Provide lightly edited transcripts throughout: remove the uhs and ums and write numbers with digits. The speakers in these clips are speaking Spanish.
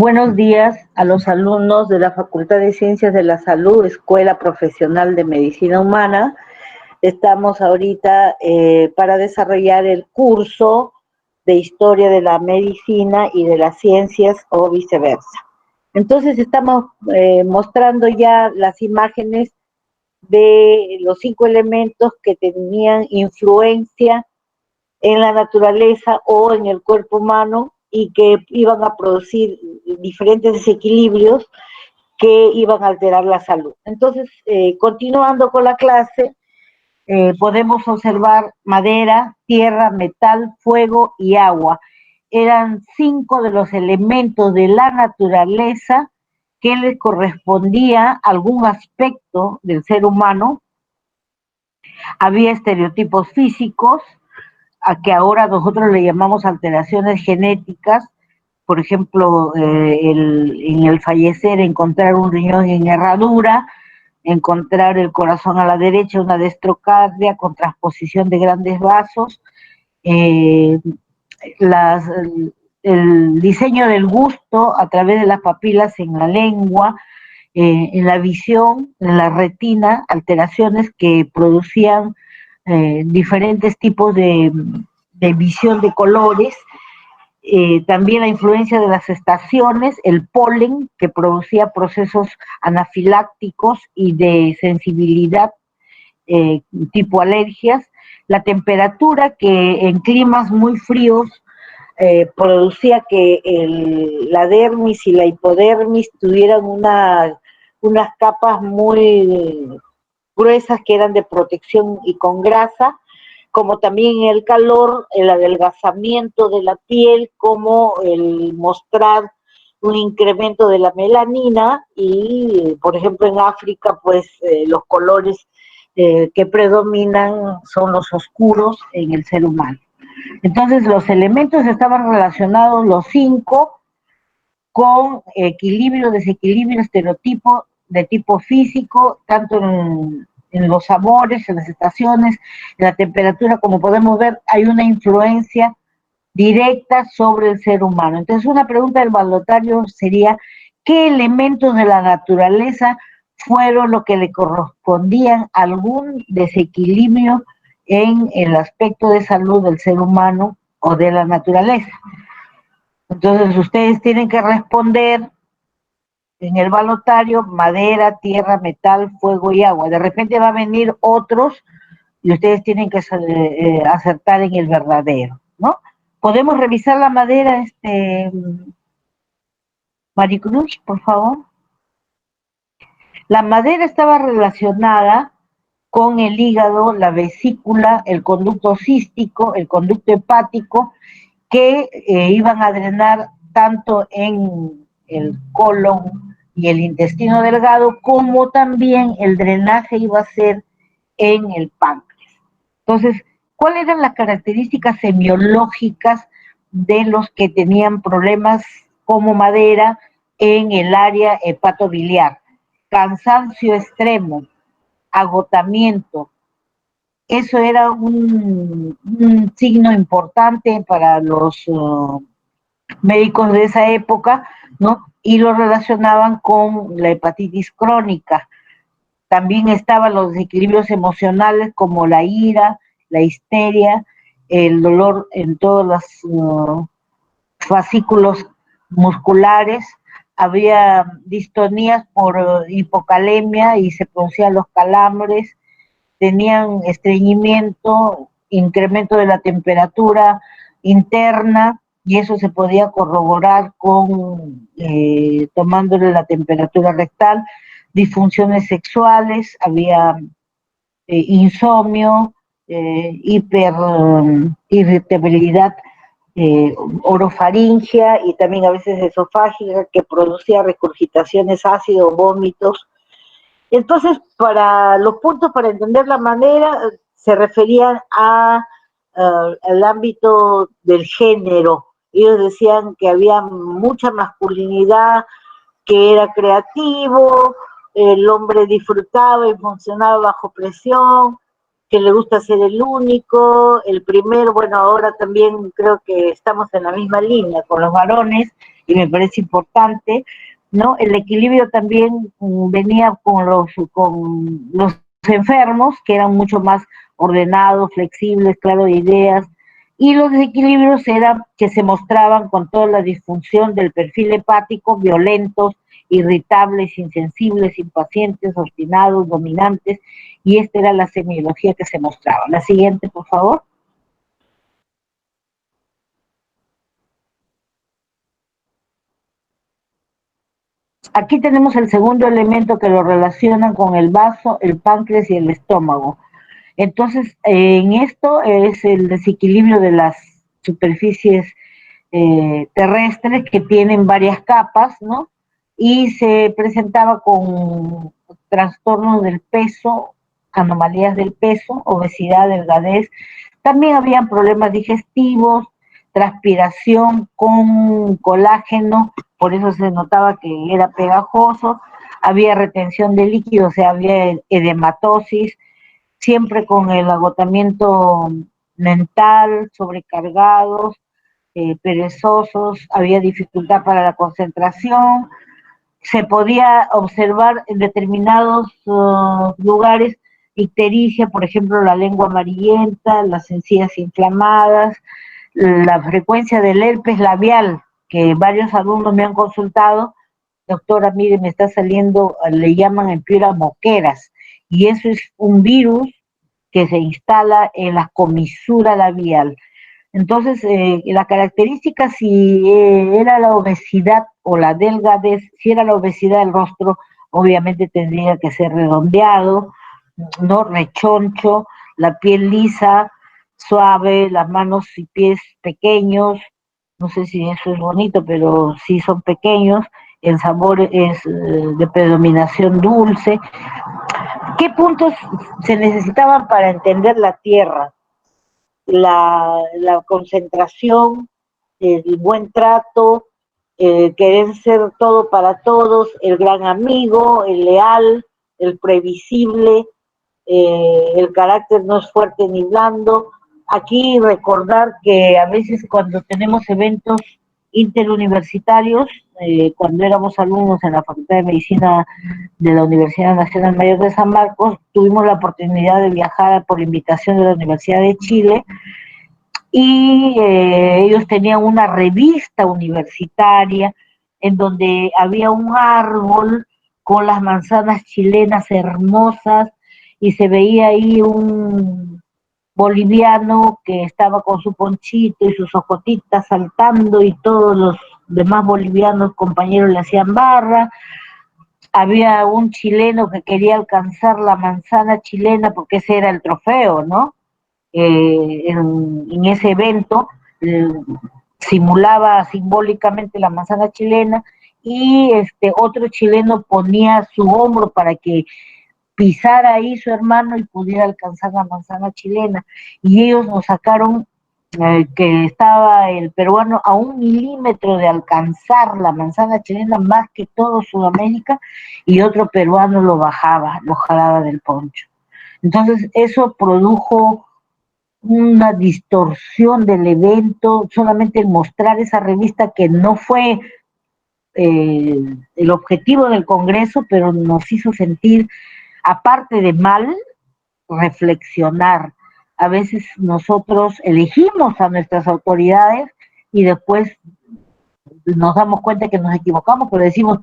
Buenos días a los alumnos de la Facultad de Ciencias de la Salud, Escuela Profesional de Medicina Humana. Estamos ahorita para desarrollar el curso de Historia de la Medicina y de las Ciencias o viceversa. Entonces estamos mostrando ya las imágenes de los 5 elementos que tenían influencia en la naturaleza o en el cuerpo humano y que iban a producir diferentes desequilibrios que iban a alterar la salud. Entonces, continuando con la clase, podemos observar madera, tierra, metal, fuego y agua. Eran 5 de los elementos de la naturaleza que les correspondía a algún aspecto del ser humano. Había estereotipos físicos, a que ahora nosotros le llamamos alteraciones genéticas, por ejemplo, en el fallecer encontrar un riñón en herradura, encontrar el corazón a la derecha, una destrocardia con transposición de grandes vasos, las, el diseño del gusto a través de las papilas en la lengua, en la visión, en la retina, alteraciones que producían diferentes tipos de visión de colores, también la influencia de las estaciones, el polen que producía procesos anafilácticos y de sensibilidad tipo alergias, la temperatura que en climas muy fríos producía que la dermis y la hipodermis tuvieran unas capas muy gruesas que eran de protección y con grasa, como también el calor, el adelgazamiento de la piel, como el mostrar un incremento de la melanina y, por ejemplo, en África, pues los colores que predominan son los oscuros en el ser humano. Entonces, los elementos estaban relacionados, los 5, con equilibrio, desequilibrio, estereotipo de tipo físico, tanto en los sabores, en las estaciones, en la temperatura, como podemos ver, hay una influencia directa sobre el ser humano. Entonces, una pregunta del balotario sería, ¿qué elementos de la naturaleza fueron lo que le correspondían a algún desequilibrio en el aspecto de salud del ser humano o de la naturaleza? Entonces, ustedes tienen que responder en el balotario madera, tierra, metal, fuego y agua. De repente va a venir otros y ustedes tienen que acertar en el verdadero, ¿no? ¿Podemos revisar la madera, Maricruz, por favor? La madera estaba relacionada con el hígado, la vesícula, el conducto cístico, el conducto hepático, que iban a drenar tanto en el colon y el intestino delgado, como también el drenaje iba a ser en el páncreas. Entonces, ¿cuáles eran las características semiológicas de los que tenían problemas como madera en el área hepatobiliar? Cansancio extremo, agotamiento. Eso era un signo importante para los médicos de esa época, ¿no? Y lo relacionaban con la hepatitis crónica. También estaban los desequilibrios emocionales como la ira, la histeria, el dolor en todos los fascículos musculares, había distonías por hipocalemia y se producían los calambres, tenían estreñimiento, incremento de la temperatura interna, y eso se podía corroborar con tomándole la temperatura rectal, disfunciones sexuales, había insomnio, irritabilidad orofaringia y también a veces esofágica, que producía regurgitaciones, ácidos, vómitos. Entonces, para los puntos para entender la manera se referían al ámbito del género. Ellos decían que había mucha masculinidad, que era creativo, el hombre disfrutaba y funcionaba bajo presión, que le gusta ser el único, el primero. Bueno, ahora también creo que estamos en la misma línea con los varones, y me parece importante, ¿no? El equilibrio también venía con los enfermos, que eran mucho más ordenados, flexibles, claros de ideas, y los desequilibrios eran que se mostraban con toda la disfunción del perfil hepático, violentos, irritables, insensibles, impacientes, obstinados, dominantes, y esta era la semiología que se mostraba. La siguiente, por favor. Aquí tenemos el segundo elemento que lo relacionan con el vaso, el páncreas y el estómago. Entonces, en esto es el desequilibrio de las superficies terrestres que tienen varias capas, ¿no? Y se presentaba con trastornos del peso, anomalías del peso, obesidad, delgadez. También habían problemas digestivos, transpiración con colágeno, por eso se notaba que era pegajoso, había retención de líquido, o sea, había edematosis, siempre con el agotamiento mental, sobrecargados, perezosos, había dificultad para la concentración, se podía observar en determinados lugares ictericia, por ejemplo, la lengua amarillenta, las encías inflamadas, la frecuencia del herpes labial, que varios alumnos me han consultado, doctora, mire, me está saliendo, le llaman en Piura moqueras, y eso es un virus que se instala en la comisura labial. Entonces, la característica si era la obesidad o la delgadez, si era la obesidad del rostro, obviamente tendría que ser redondeado, no rechoncho, la piel lisa, suave, las manos y pies pequeños, no sé si eso es bonito, pero sí son pequeños, el sabor es de predominación dulce. ¿Qué puntos se necesitaban para entender la tierra? La concentración, el buen trato, querer ser todo para todos, el gran amigo, el leal, el previsible, el carácter no es fuerte ni blando. Aquí recordar que a veces cuando tenemos eventos interuniversitarios, cuando éramos alumnos en la Facultad de Medicina de la Universidad Nacional Mayor de San Marcos, tuvimos la oportunidad de viajar por invitación de la Universidad de Chile y ellos tenían una revista universitaria en donde había un árbol con las manzanas chilenas hermosas y se veía ahí un boliviano que estaba con su ponchito y sus ojotitas saltando y todos los demás bolivianos compañeros le hacían barra. Había un chileno que quería alcanzar la manzana chilena porque ese era el trofeo, ¿no? En ese evento eh, simulaba simbólicamente la manzana chilena y otro chileno ponía su hombro para que pisara ahí su hermano y pudiera alcanzar la manzana chilena. Y ellos nos sacaron que estaba el peruano a 1 milímetro de alcanzar la manzana chilena más que todo Sudamérica, y otro peruano lo bajaba, lo jalaba del poncho. Entonces eso produjo una distorsión del evento, solamente el mostrar esa revista que no fue el objetivo del Congreso, pero nos hizo sentir, aparte de mal, reflexionar. A veces nosotros elegimos a nuestras autoridades y después nos damos cuenta que nos equivocamos, pero decimos,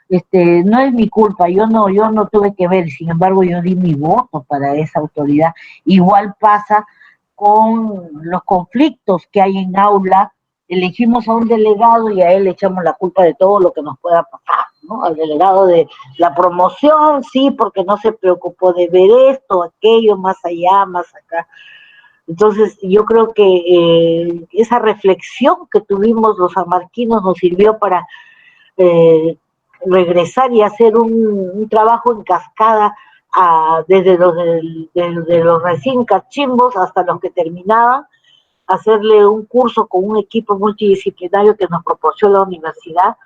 no es mi culpa, yo no tuve que ver, sin embargo yo di mi voto para esa autoridad. Igual pasa con los conflictos que hay en aula, elegimos a un delegado y a él le echamos la culpa de todo lo que nos pueda pasar, ¿no? Al delegado de la promoción, sí, porque no se preocupó de ver esto, aquello, más allá, más acá. Entonces, yo creo que esa reflexión que tuvimos los sanmarquinos nos sirvió para eh, regresar y hacer un trabajo en cascada desde los recién cachimbos hasta los que terminaban, hacerle un curso con un equipo multidisciplinario que nos proporcionó la universidad,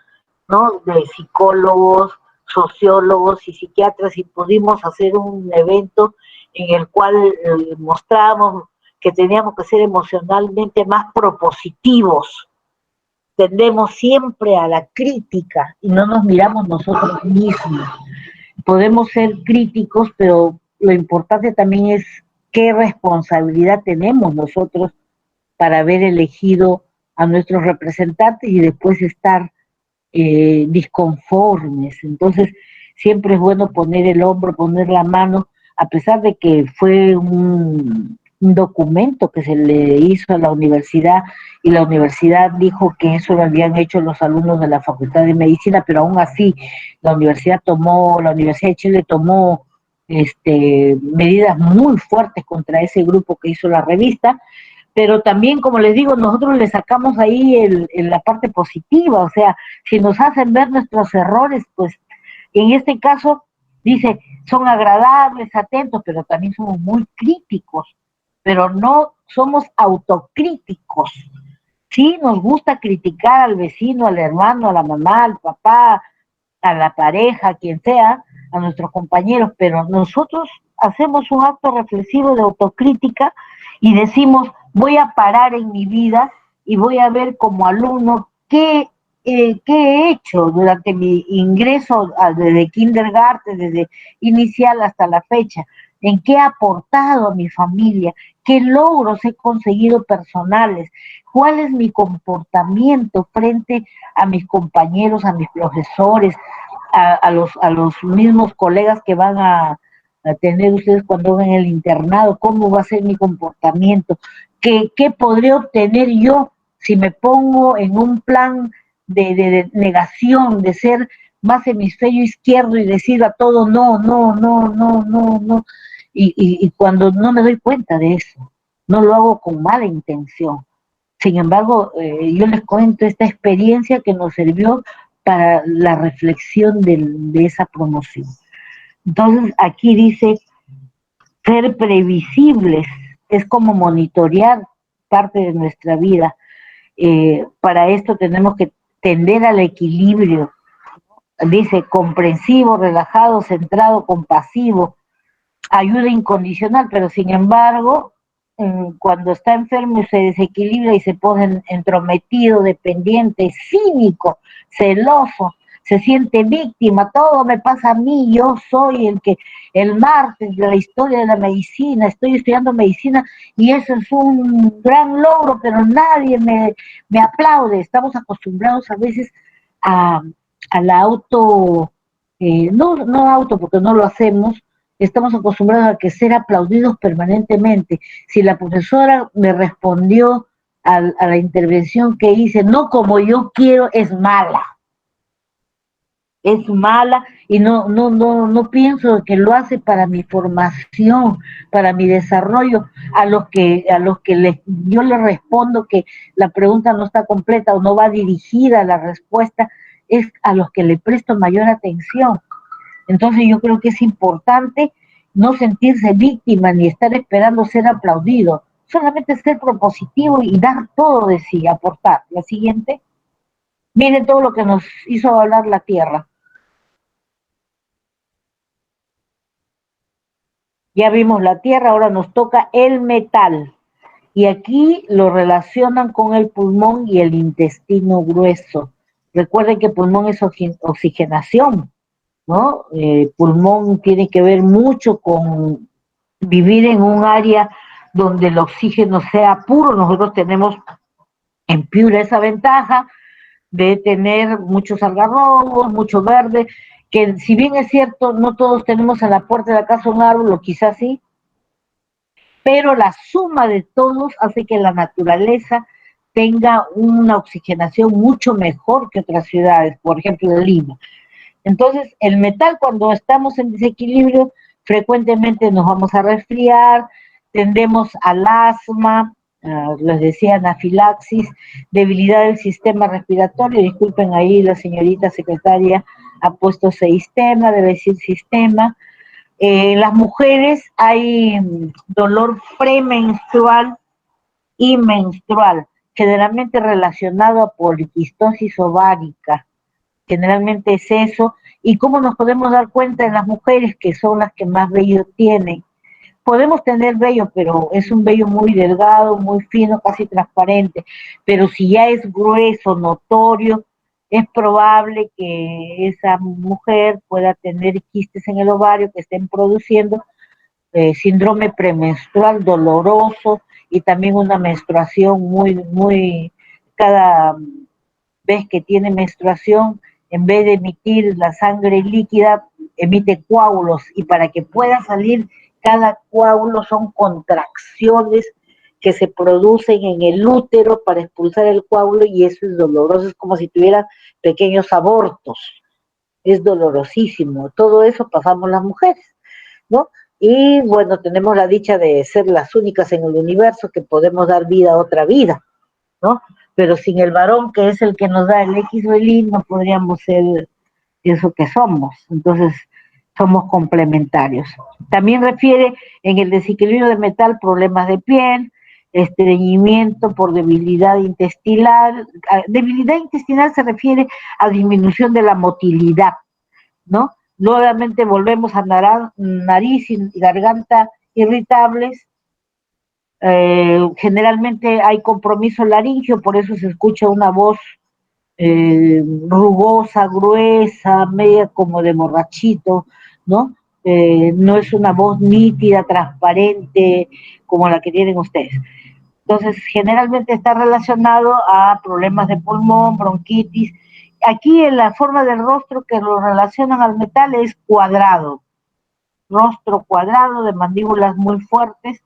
¿no? De psicólogos, sociólogos y psiquiatras, y pudimos hacer un evento en el cual mostrábamos que teníamos que ser emocionalmente más propositivos, tendemos siempre a la crítica y no nos miramos nosotros mismos. Podemos ser críticos, pero lo importante también es qué responsabilidad tenemos nosotros para haber elegido a nuestros representantes y después estar disconformes. Entonces, siempre es bueno poner el hombro, poner la mano, a pesar de que fue un documento que se le hizo a la universidad y la universidad dijo que eso lo habían hecho los alumnos de la Facultad de Medicina, pero aún así la Universidad de Chile tomó medidas muy fuertes contra ese grupo que hizo la revista, pero también, como les digo, nosotros le sacamos ahí la parte positiva, o sea, si nos hacen ver nuestros errores, pues en este caso, dice, son agradables, atentos, pero también somos muy críticos, pero no somos autocríticos. Sí, nos gusta criticar al vecino, al hermano, a la mamá, al papá, a la pareja, a quien sea, a nuestros compañeros, pero nosotros hacemos un acto reflexivo de autocrítica y decimos, voy a parar en mi vida y voy a ver como alumno qué he hecho durante mi ingreso desde kindergarten, desde inicial hasta la fecha, en qué he aportado a mi familia, qué logros he conseguido personales, cuál es mi comportamiento frente a mis compañeros, a mis profesores, a los mismos colegas que van a tener ustedes cuando van en el internado, cómo va a ser mi comportamiento, qué podré obtener yo si me pongo en un plan de negación, de ser más hemisferio izquierdo y decir a todo no, no, no, no, no, no, y cuando no me doy cuenta de eso, no lo hago con mala intención. Sin embargo, yo les cuento esta experiencia que nos sirvió para la reflexión de esa promoción. Entonces, aquí dice, ser previsibles es como monitorear parte de nuestra vida. Para esto tenemos que tender al equilibrio. Dice, comprensivo, relajado, centrado, compasivo, ayuda incondicional, pero sin embargo, cuando está enfermo se desequilibra y se pone entrometido, dependiente, cínico, celoso, se siente víctima, todo me pasa a mí, yo soy el martes de la historia de la medicina, estoy estudiando medicina y eso es un gran logro, pero nadie me aplaude. Estamos acostumbrados a veces a, a la no auto porque no lo hacemos, estamos acostumbrados a que ser aplaudidos permanentemente. Si la profesora me respondió a la intervención que hice, no como yo quiero, es mala y no pienso que lo hace para mi formación, para mi desarrollo, yo les respondo que la pregunta no está completa o no va dirigida a la respuesta, es a los que le presto mayor atención. Entonces yo creo que es importante no sentirse víctima ni estar esperando ser aplaudido, solamente ser propositivo y dar todo de sí, aportar. La siguiente, miren todo lo que nos hizo hablar la tierra. Ya vimos la tierra, ahora nos toca el metal. Y aquí lo relacionan con el pulmón y el intestino grueso. Recuerden que pulmón es oxigenación, ¿no? Pulmón tiene que ver mucho con vivir en un área donde el oxígeno sea puro. Nosotros tenemos en Piura esa ventaja de tener muchos algarrobos, mucho verde, que si bien es cierto, no todos tenemos en la puerta de la casa un árbol, o quizás sí, pero la suma de todos hace que la naturaleza tenga una oxigenación mucho mejor que otras ciudades, por ejemplo Lima. Entonces, el metal, cuando estamos en desequilibrio, frecuentemente nos vamos a resfriar, tendemos al asma, les decía anafilaxis, debilidad del sistema respiratorio. Disculpen ahí, la señorita secretaria ha puesto sistema, debe decir sistema. En las mujeres hay dolor premenstrual y menstrual, generalmente relacionado a poliquistosis ovárica. Generalmente es eso. ¿Y cómo nos podemos dar cuenta en las mujeres, que son las que más vello tienen? Podemos tener vello, pero es un vello muy delgado, muy fino, casi transparente. Pero si ya es grueso, notorio, es probable que esa mujer pueda tener quistes en el ovario que estén produciendo síndrome premenstrual doloroso y también una menstruación cada vez que tiene menstruación, en vez de emitir la sangre líquida, emite coágulos y para que pueda salir cada coágulo son contracciones que se producen en el útero para expulsar el coágulo y eso es doloroso, es como si tuviera pequeños abortos, es dolorosísimo, todo eso pasamos las mujeres, ¿no? Y bueno, tenemos la dicha de ser las únicas en el universo que podemos dar vida a otra vida, ¿no? Pero sin el varón, que es el que nos da el X o el Y, no podríamos ser eso que somos. Entonces, somos complementarios. También refiere en el desequilibrio de metal problemas de piel, estreñimiento por debilidad intestinal. Debilidad intestinal se refiere a disminución de la motilidad, ¿no? Nuevamente volvemos a nariz y garganta irritables. Generalmente hay compromiso laringio, por eso se escucha una voz rugosa, gruesa, media como de borrachito, ¿no? No es una voz nítida, transparente, como la que tienen ustedes. Entonces, generalmente está relacionado a problemas de pulmón, bronquitis. Aquí en la forma del rostro que lo relacionan al metal es cuadrado, rostro cuadrado, de mandíbulas muy fuertes,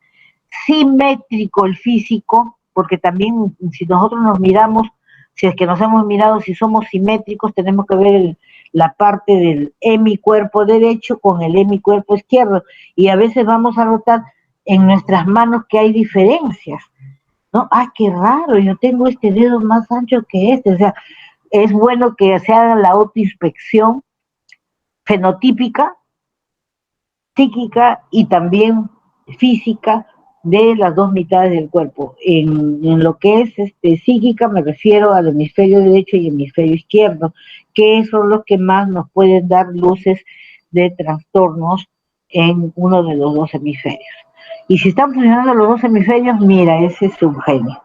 simétrico el físico, porque también si nosotros nos miramos, si es que nos hemos mirado, si somos simétricos, tenemos que ver la parte del hemicuerpo derecho con el hemicuerpo izquierdo, y a veces vamos a notar en nuestras manos que hay diferencias, ¿no? Ah, qué raro, yo tengo este dedo más ancho que este, o sea, es bueno que se haga la autoinspección fenotípica, psíquica y también física de las dos mitades del cuerpo. En lo que es psíquica me refiero al hemisferio derecho y hemisferio izquierdo, que son los que más nos pueden dar luces de trastornos en uno de los dos hemisferios. Y si están funcionando los dos hemisferios, mira, ese es un genio.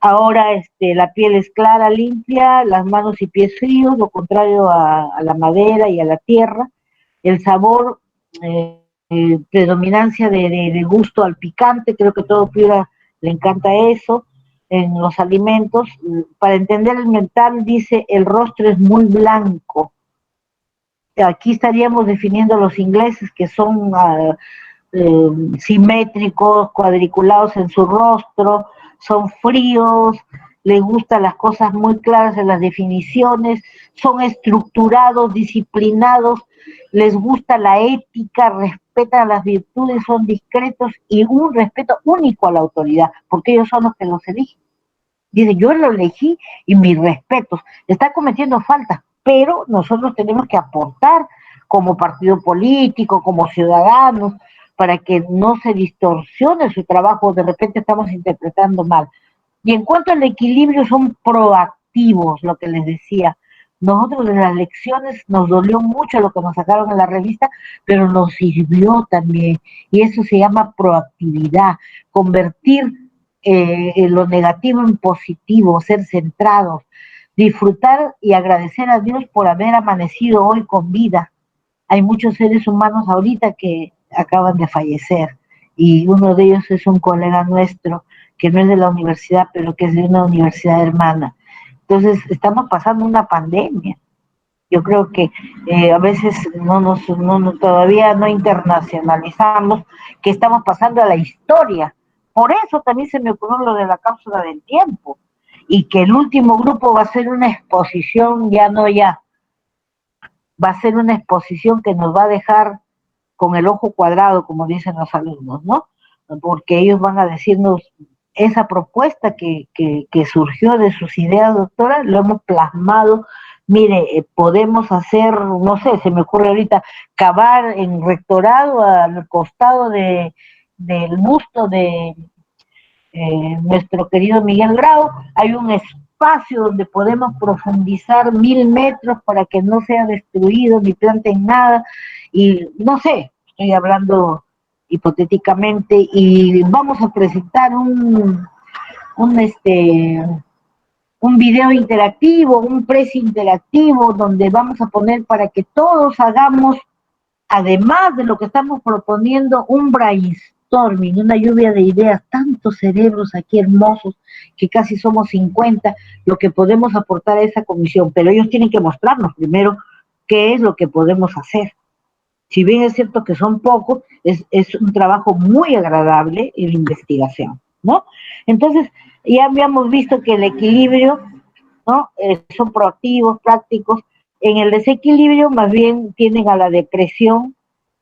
Ahora la piel es clara, limpia, las manos y pies fríos, lo contrario a la madera y a la tierra. El sabor, predominancia de gusto al picante, creo que todo Piura le encanta eso en los alimentos. Para entender el mental, dice, el rostro es muy blanco. Aquí estaríamos definiendo los ingleses que son simétricos, cuadriculados en su rostro, son fríos, les gustan las cosas muy claras en las definiciones, son estructurados, disciplinados, les gusta la ética, respetan las virtudes, son discretos y un respeto único a la autoridad, porque ellos son los que los eligen. Dice, yo lo elegí y mis respetos. Está cometiendo faltas, pero nosotros tenemos que aportar como partido político, como ciudadanos, para que no se distorsione su trabajo, de repente estamos interpretando mal. Y en cuanto al equilibrio, son proactivos, lo que les decía. Nosotros en las lecciones nos dolió mucho lo que nos sacaron en la revista, pero nos sirvió también. Y eso se llama proactividad, convertir lo negativo en positivo, ser centrados, disfrutar y agradecer a Dios por haber amanecido hoy con vida. Hay muchos seres humanos ahorita que acaban de fallecer y uno de ellos es un colega nuestro que no es de la universidad, pero que es de una universidad hermana. Entonces, estamos pasando una pandemia. Yo creo que a veces todavía no internacionalizamos que estamos pasando a la historia. Por eso también se me ocurrió lo de la cápsula del tiempo y que el último grupo va a ser una exposición, va a ser una exposición que nos va a dejar con el ojo cuadrado, como dicen los alumnos, ¿no? Porque ellos van a decirnos esa propuesta que surgió de sus ideas, doctora, lo hemos plasmado. Mire, podemos hacer, no sé, se me ocurre ahorita, cavar en rectorado al costado del busto de nuestro querido Miguel Grau, hay un espacio donde podemos profundizar 1000 metros para que no sea destruido ni planten nada, y no sé, estoy hablando hipotéticamente, y vamos a presentar un un video interactivo, un press interactivo, donde vamos a poner para que todos hagamos, además de lo que estamos proponiendo, un brainstorming, una lluvia de ideas, tantos cerebros aquí hermosos, que casi somos 50, lo que podemos aportar a esa comisión, pero ellos tienen que mostrarnos primero qué es lo que podemos hacer. Si bien es cierto que son pocos, es un trabajo muy agradable en la investigación, ¿no? Entonces, ya habíamos visto que el equilibrio, ¿no? Son proactivos, prácticos. En el desequilibrio, más bien tienden a la depresión,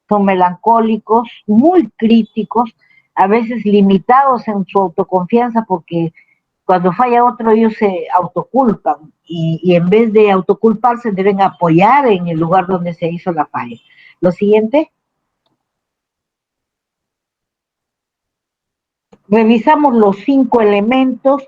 son melancólicos, muy críticos, a veces limitados en su autoconfianza, porque cuando falla otro ellos se autoculpan y en vez de autoculparse deben apoyar en el lugar donde se hizo la falla. Lo siguiente, revisamos los 5 elementos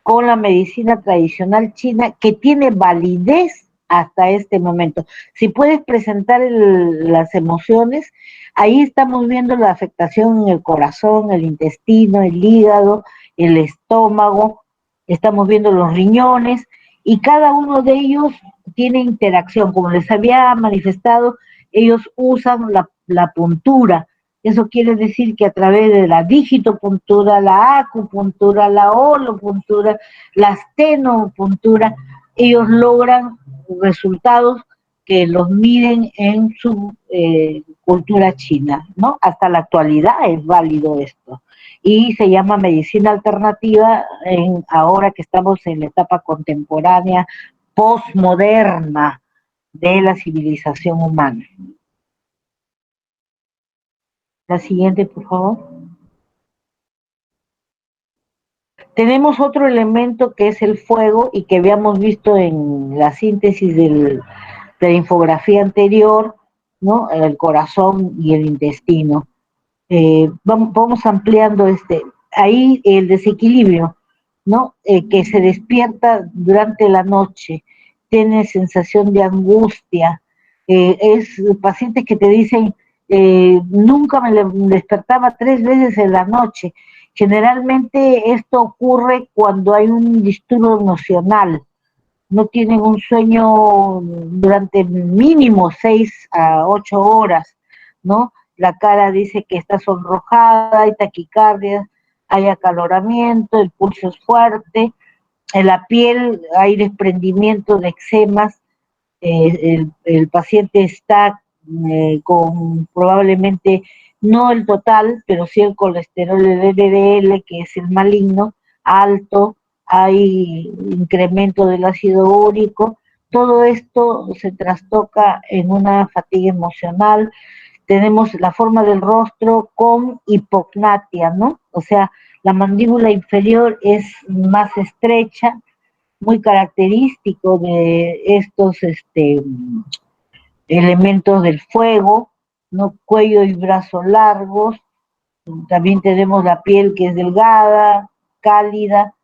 con la medicina tradicional china que tiene validez hasta este momento. Si puedes presentar las emociones, ahí estamos viendo la afectación en el corazón, el intestino, el hígado, el estómago, estamos viendo los riñones y cada uno de ellos tiene interacción. Como les había manifestado, ellos usan la puntura. Eso quiere decir que a través de la digitopuntura, la acupuntura, la holopuntura, la stenopuntura, ellos logran resultados que los miden en su cultura china, ¿no? Hasta la actualidad es válido esto. Y se llama medicina alternativa ahora que estamos en la etapa contemporánea, postmoderna de la civilización humana. La siguiente, por favor. Tenemos otro elemento que es el fuego y que habíamos visto en la síntesis de la infografía anterior, ¿no? El corazón y el intestino. Vamos ampliando ahí el desequilibrio, ¿no? Que se despierta durante la noche, tiene sensación de angustia, es pacientes que te dicen, nunca me despertaba 3 veces en la noche. Generalmente esto ocurre cuando hay un disturbio emocional, no tienen un sueño durante mínimo 6 a 8 horas, ¿no? La cara dice que está sonrojada, hay taquicardia, hay acaloramiento, el pulso es fuerte, en la piel hay desprendimiento de eczemas, el paciente está con probablemente no el total, pero sí el colesterol de LDL, que es el maligno, alto, hay incremento del ácido úrico, todo esto se trastoca en una fatiga emocional. Tenemos la forma del rostro con hipognatia, ¿no? O sea, la mandíbula inferior es más estrecha, muy característico de estos elementos del fuego, ¿no? Cuello y brazos largos, también tenemos la piel que es delgada, cálida,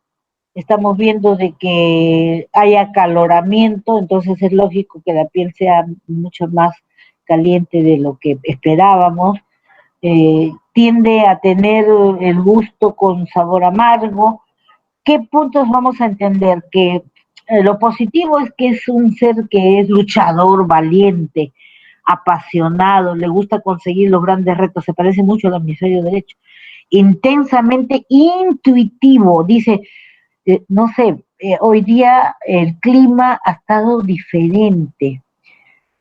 estamos viendo de que hay acaloramiento, entonces es lógico que la piel sea mucho más caliente de lo que esperábamos, tiende a tener el gusto con sabor amargo. ¿Qué puntos vamos a entender? Que lo positivo es que es un ser que es luchador, valiente, apasionado, le gusta conseguir los grandes retos, se parece mucho al hemisferio derecho, intensamente intuitivo, dice, no sé, hoy día el clima ha estado diferente,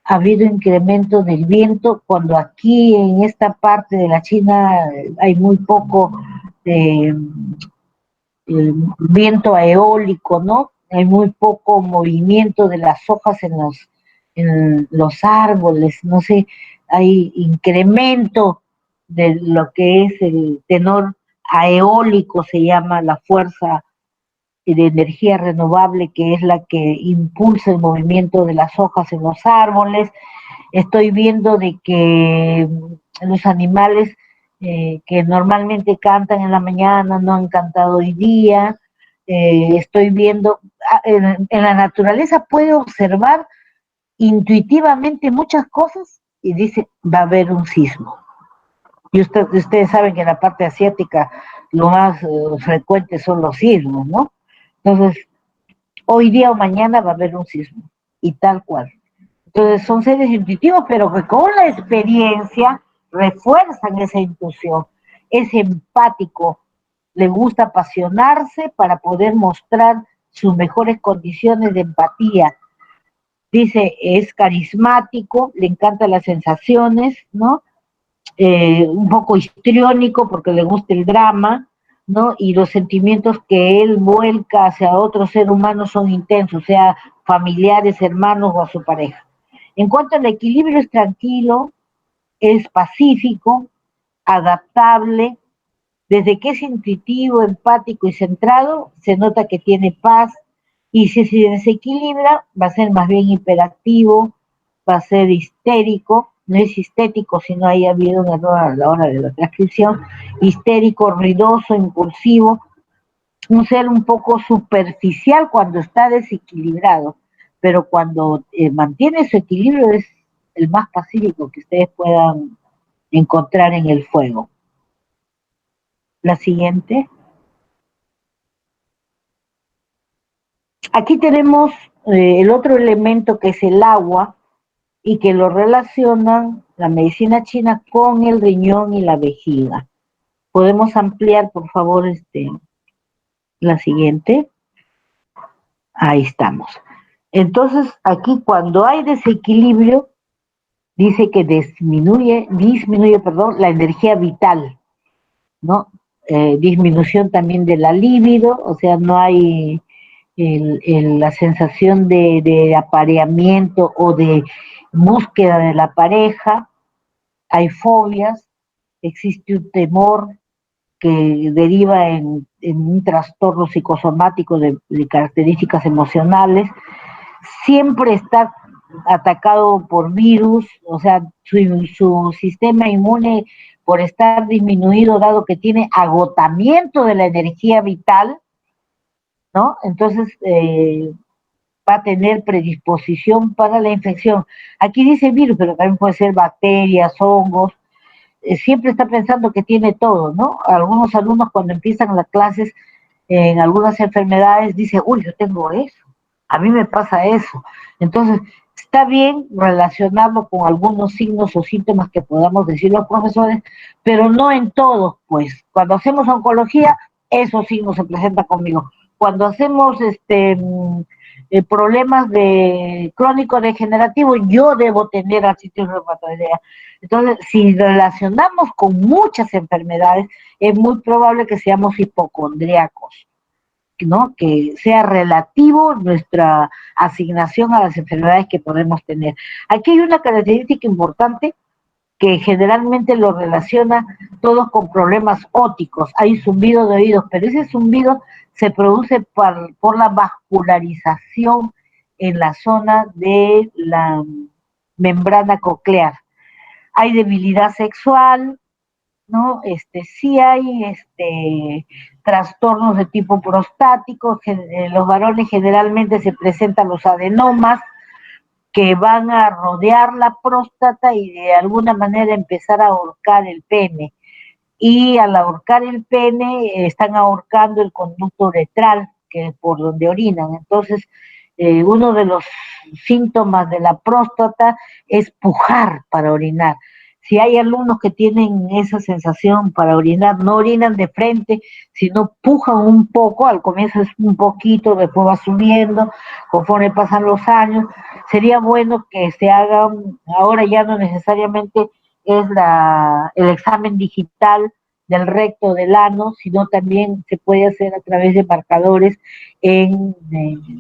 ha habido incremento del viento, cuando aquí en esta parte de la China hay muy poco eh, viento eólico, ¿no? Hay muy poco movimiento de las hojas en los árboles, no sé, hay incremento de lo que es el tenor eólico, se llama la fuerza de energía renovable, que es la que impulsa el movimiento de las hojas en los árboles. Estoy viendo de que los animales que normalmente cantan en la mañana no han cantado hoy día. Estoy viendo, en la naturaleza puede observar intuitivamente muchas cosas y dice, va a haber un sismo. Y ustedes saben que en la parte asiática lo más frecuente son los sismos, ¿no? Entonces, hoy día o mañana va a haber un sismo, y tal cual. Entonces, son seres intuitivos, pero que con la experiencia refuerzan esa intuición. Es empático, le gusta apasionarse para poder mostrar sus mejores condiciones de empatía. Dice, es carismático, le encantan las sensaciones, ¿no? Un poco histriónico porque le gusta el drama, ¿no? Y los sentimientos que él vuelca hacia otro ser humano son intensos, sea familiares, hermanos o a su pareja. En cuanto al equilibrio, es tranquilo, es pacífico, adaptable, desde que es intuitivo, empático y centrado, se nota que tiene paz, y si se desequilibra, va a ser más bien hiperactivo, va a ser histérico, no es histético, sino ahí ha habido un error a la hora de la transcripción, histérico, ruidoso, impulsivo, un ser un poco superficial cuando está desequilibrado, pero cuando mantiene su equilibrio es el más pacífico que ustedes puedan encontrar en el fuego. La siguiente. Aquí tenemos el otro elemento que es el agua y que lo relacionan la medicina china con el riñón y la vejiga. Podemos ampliar, por favor, la siguiente. Ahí estamos. Entonces, aquí cuando hay desequilibrio, dice que disminuye, perdón, la energía vital, ¿no? Disminución también de la libido, o sea, no hay la sensación de apareamiento o de búsqueda de la pareja, hay fobias, existe un temor que deriva en un trastorno psicosomático de características emocionales, siempre está atacado por virus, o sea, su sistema inmune por estar disminuido, dado que tiene agotamiento de la energía vital, ¿no? Entonces, va a tener predisposición para la infección. Aquí dice virus, pero también puede ser bacterias, hongos. Siempre está pensando que tiene todo, ¿no? Algunos alumnos cuando empiezan las clases en algunas enfermedades dicen, uy, yo tengo eso, a mí me pasa eso. Entonces, está bien relacionarlo con algunos signos o síntomas que podamos decir los profesores, pero no en todos, pues. Cuando hacemos oncología, esos signos se presentan conmigo. Cuando hacemos problemas de crónico degenerativo, yo debo tener artritis reumatoidea. Entonces, si relacionamos con muchas enfermedades, es muy probable que seamos hipocondríacos, ¿no? Que sea relativo nuestra asignación a las enfermedades que podemos tener. Aquí hay una característica importante que generalmente lo relaciona todos con problemas óticos. Hay zumbido de oídos, pero ese zumbido se produce por la vascularización en la zona de la membrana coclear. Hay debilidad sexual, ¿no? Sí hay trastornos de tipo prostático, los varones generalmente se presentan los adenomas que van a rodear la próstata y de alguna manera empezar a ahorcar el pene. Y al ahorcar el pene están ahorcando el conducto uretral, que es por donde orinan. Entonces, uno de los síntomas de la próstata es pujar para orinar. Si hay alumnos que tienen esa sensación para orinar, no orinan de frente, sino pujan un poco, al comienzo es un poquito, después va subiendo, conforme pasan los años, sería bueno que se hagan, ahora ya no necesariamente es el examen digital del recto del ano, sino también se puede hacer a través de marcadores en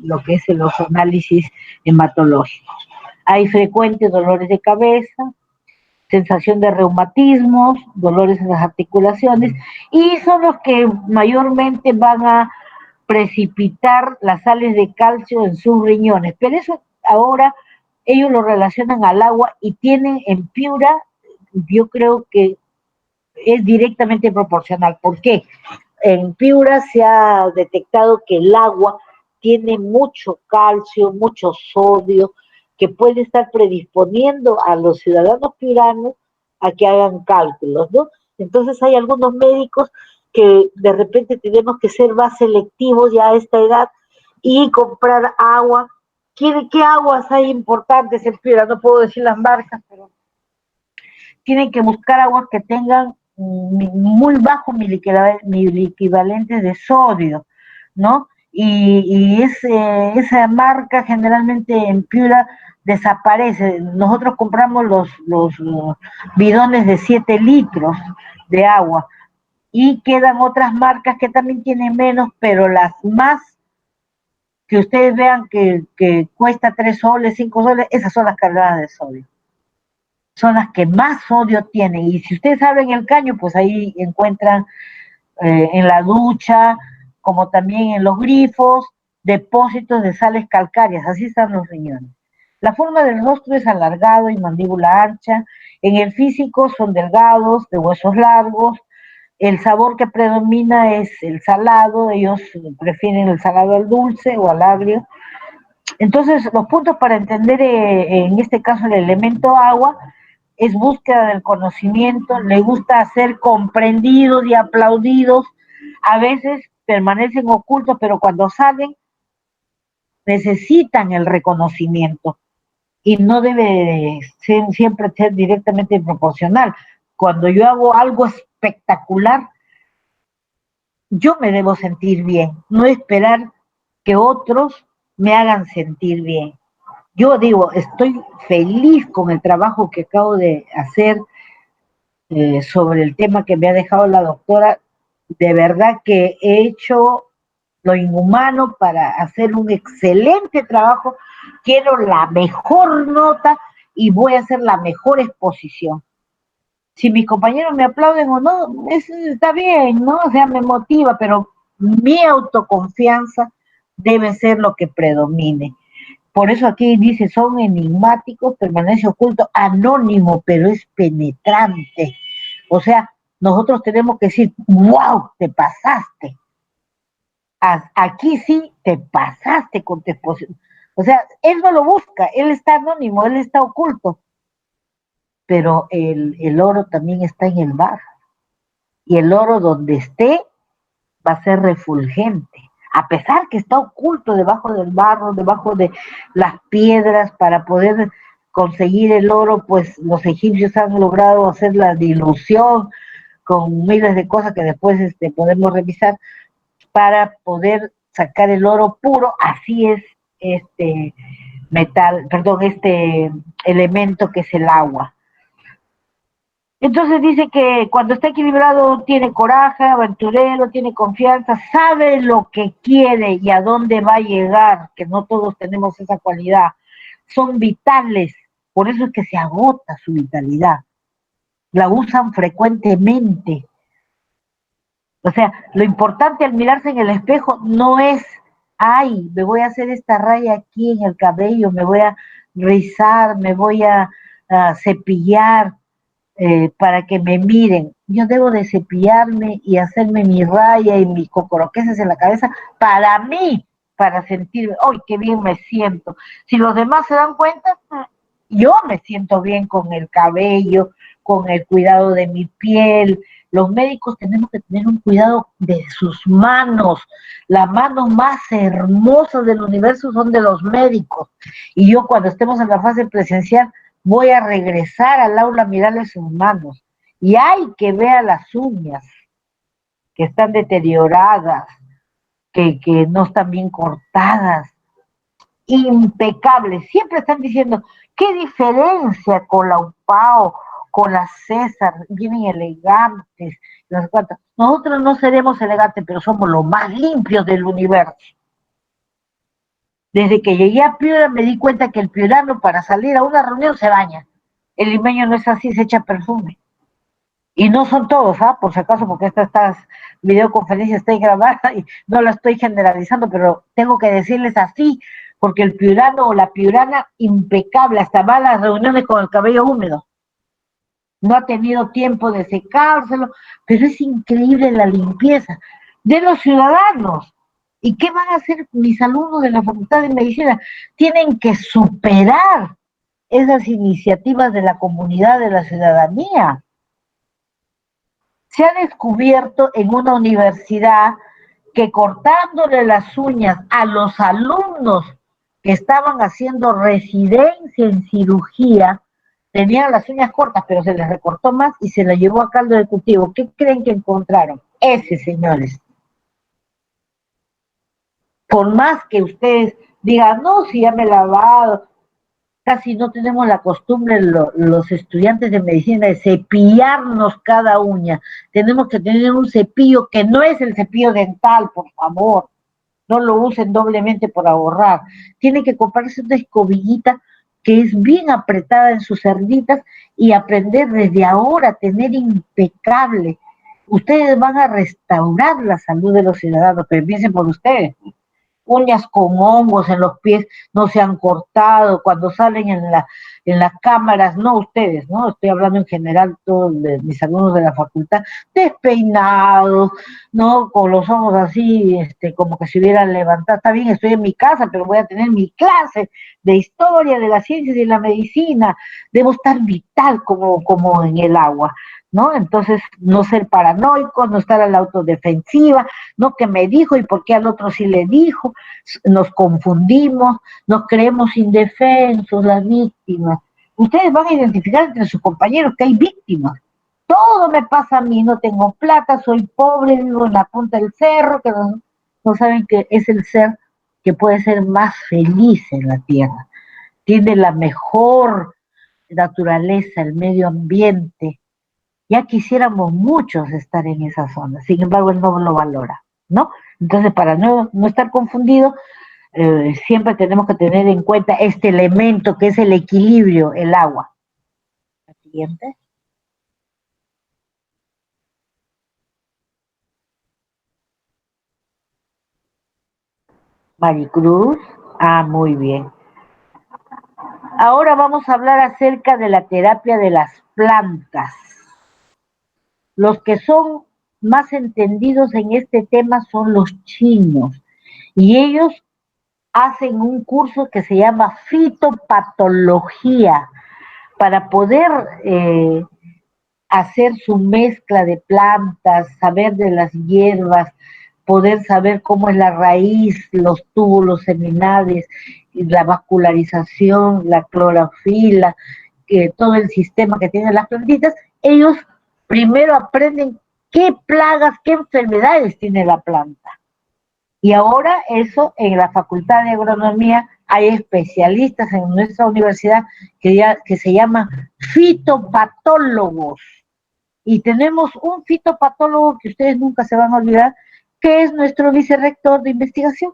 lo que es los análisis hematológicos. Hay frecuentes dolores de cabeza, sensación de reumatismos, dolores en las articulaciones, y son los que mayormente van a precipitar las sales de calcio en sus riñones. Pero eso ahora ellos lo relacionan al agua y tienen en Piura, yo creo que es directamente proporcional. ¿Por qué? En Piura se ha detectado que el agua tiene mucho calcio, mucho sodio, que puede estar predisponiendo a los ciudadanos piuranos a que hagan cálculos, ¿no? Entonces hay algunos médicos que de repente tenemos que ser más selectivos ya a esta edad y comprar agua. ¿Qué aguas hay importantes en Piura? No puedo decir las marcas, pero tienen que buscar aguas que tengan muy bajos miliequivalentes de sodio, ¿no? Esa marca generalmente en Piura desaparece. Nosotros compramos los bidones de 7 litros de agua y quedan otras marcas que también tienen menos, pero las más que ustedes vean que cuesta 3 soles, 5 soles, esas son las cargadas de sodio. Son las que más sodio tienen. Y si ustedes abren el caño, pues ahí encuentran en la ducha, como también en los grifos, depósitos de sales calcáreas. Así están los riñones. La forma del rostro es alargado y mandíbula ancha. En el físico son delgados, de huesos largos. El sabor que predomina es el salado. Ellos prefieren el salado al dulce o al agrio. Entonces, los puntos para entender en este caso el elemento agua es búsqueda del conocimiento, le gusta ser comprendidos y aplaudidos, a veces permanecen ocultos, pero cuando salen necesitan el reconocimiento y no debe siempre ser directamente proporcional. Cuando yo hago algo espectacular, yo me debo sentir bien, no esperar que otros me hagan sentir bien. Yo digo, estoy feliz con el trabajo que acabo de hacer sobre el tema que me ha dejado la doctora. De verdad que he hecho lo inhumano para hacer un excelente trabajo. Quiero la mejor nota y voy a hacer la mejor exposición. Si mis compañeros me aplauden o no, está bien, ¿no? O sea, me motiva, pero mi autoconfianza debe ser lo que predomine. Por eso aquí dice, son enigmáticos, permanece oculto, anónimo, pero es penetrante. O sea, nosotros tenemos que decir, wow, te pasaste. Aquí sí te pasaste con tu exposición. O sea, él no lo busca, él está anónimo, él está oculto. Pero el oro también está en el bar. Y el oro donde esté va a ser refulgente. A pesar que está oculto debajo del barro, debajo de las piedras, para poder conseguir el oro, pues los egipcios han logrado hacer la dilución con miles de cosas que después podemos revisar para poder sacar el oro puro. Así es este este elemento que es el agua. Entonces dice que cuando está equilibrado tiene coraje, aventurero, tiene confianza, sabe lo que quiere y a dónde va a llegar, que no todos tenemos esa cualidad. Son vitales, por eso es que se agota su vitalidad. La usan frecuentemente. O sea, lo importante al mirarse en el espejo no es, ay, me voy a hacer esta raya aquí en el cabello, me voy a rizar, me voy a cepillar, para que me miren. Yo debo de cepillarme y hacerme mi raya y mis cocoroqueses en la cabeza para mí, para sentirme, ¡ay, qué bien me siento! Si los demás se dan cuenta, yo me siento bien con el cabello, con el cuidado de mi piel. Los médicos tenemos que tener un cuidado de sus manos. Las manos más hermosas del universo son de los médicos. Y yo cuando estemos en la fase presencial, voy a regresar al aula a mirarle sus manos. Y hay que ver las uñas, que están deterioradas, que no están bien cortadas, impecables. Siempre están diciendo, ¿qué diferencia con la UPAO, con la César? Vienen elegantes, no sé cuánto. Nosotros no seremos elegantes, pero somos los más limpios del universo. Desde que llegué a Piura me di cuenta que el piurano para salir a una reunión se baña. El limeño no es así, se echa perfume. Y no son todos, por si acaso, porque esta videoconferencia está grabada y no la estoy generalizando, pero tengo que decirles así, porque el piurano o la piurana impecable, hasta va a las reuniones con el cabello húmedo. No ha tenido tiempo de secárselo, pero es increíble la limpieza de los ciudadanos. ¿Y qué van a hacer mis alumnos de la Facultad de Medicina? Tienen que superar esas iniciativas de la comunidad, de la ciudadanía. Se ha descubierto en una universidad que cortándole las uñas a los alumnos que estaban haciendo residencia en cirugía, tenían las uñas cortas, pero se les recortó más y se las llevó a caldo de cultivo. ¿Qué creen que encontraron? Ese, señores. Por más que ustedes digan, no, si ya me he lavado, casi no tenemos la costumbre los estudiantes de medicina de cepillarnos cada uña. Tenemos que tener un cepillo que no es el cepillo dental, por favor. No lo usen doblemente por ahorrar. Tiene que comprarse una escobillita que es bien apretada en sus cerditas y aprender desde ahora a tener impecable. Ustedes van a restaurar la salud de los ciudadanos, pero piensen por ustedes. Uñas con hongos en los pies no se han cortado, cuando salen en las cámaras, no ustedes, ¿no? Estoy hablando en general, todos mis alumnos de la facultad, despeinados, ¿no? Con los ojos así, como que se hubieran levantado. Está bien, estoy en mi casa, pero voy a tener mi clase de historia, de las ciencias y de la medicina. Debo estar vital como en el agua, ¿no? Entonces, no ser paranoico, no estar a la autodefensiva, no que me dijo y por qué al otro sí le dijo, nos confundimos, nos creemos indefensos, las víctimas. Ustedes van a identificar entre sus compañeros que hay víctimas. Todo me pasa a mí, no tengo plata, soy pobre, vivo en la punta del cerro, que no saben que es el ser que puede ser más feliz en la tierra. Tiene la mejor naturaleza, el medio ambiente. Ya quisiéramos muchos estar en esa zona, sin embargo él no lo valora, ¿no? Entonces, para no estar confundido, siempre tenemos que tener en cuenta este elemento que es el equilibrio, el agua. La siguiente. Maricruz. Ah, muy bien. Ahora vamos a hablar acerca de la terapia de las plantas. Los que son más entendidos en este tema son los chinos. Y ellos hacen un curso que se llama fitopatología para poder hacer su mezcla de plantas, saber de las hierbas, poder saber cómo es la raíz, los túbulos seminales, la vascularización, la clorofila, todo el sistema que tienen las plantitas. Ellos primero aprenden qué plagas, qué enfermedades tiene la planta. Y ahora eso en la Facultad de Agronomía hay especialistas en nuestra universidad que se llaman fitopatólogos. Y tenemos un fitopatólogo que ustedes nunca se van a olvidar, que es nuestro vicerrector de investigación.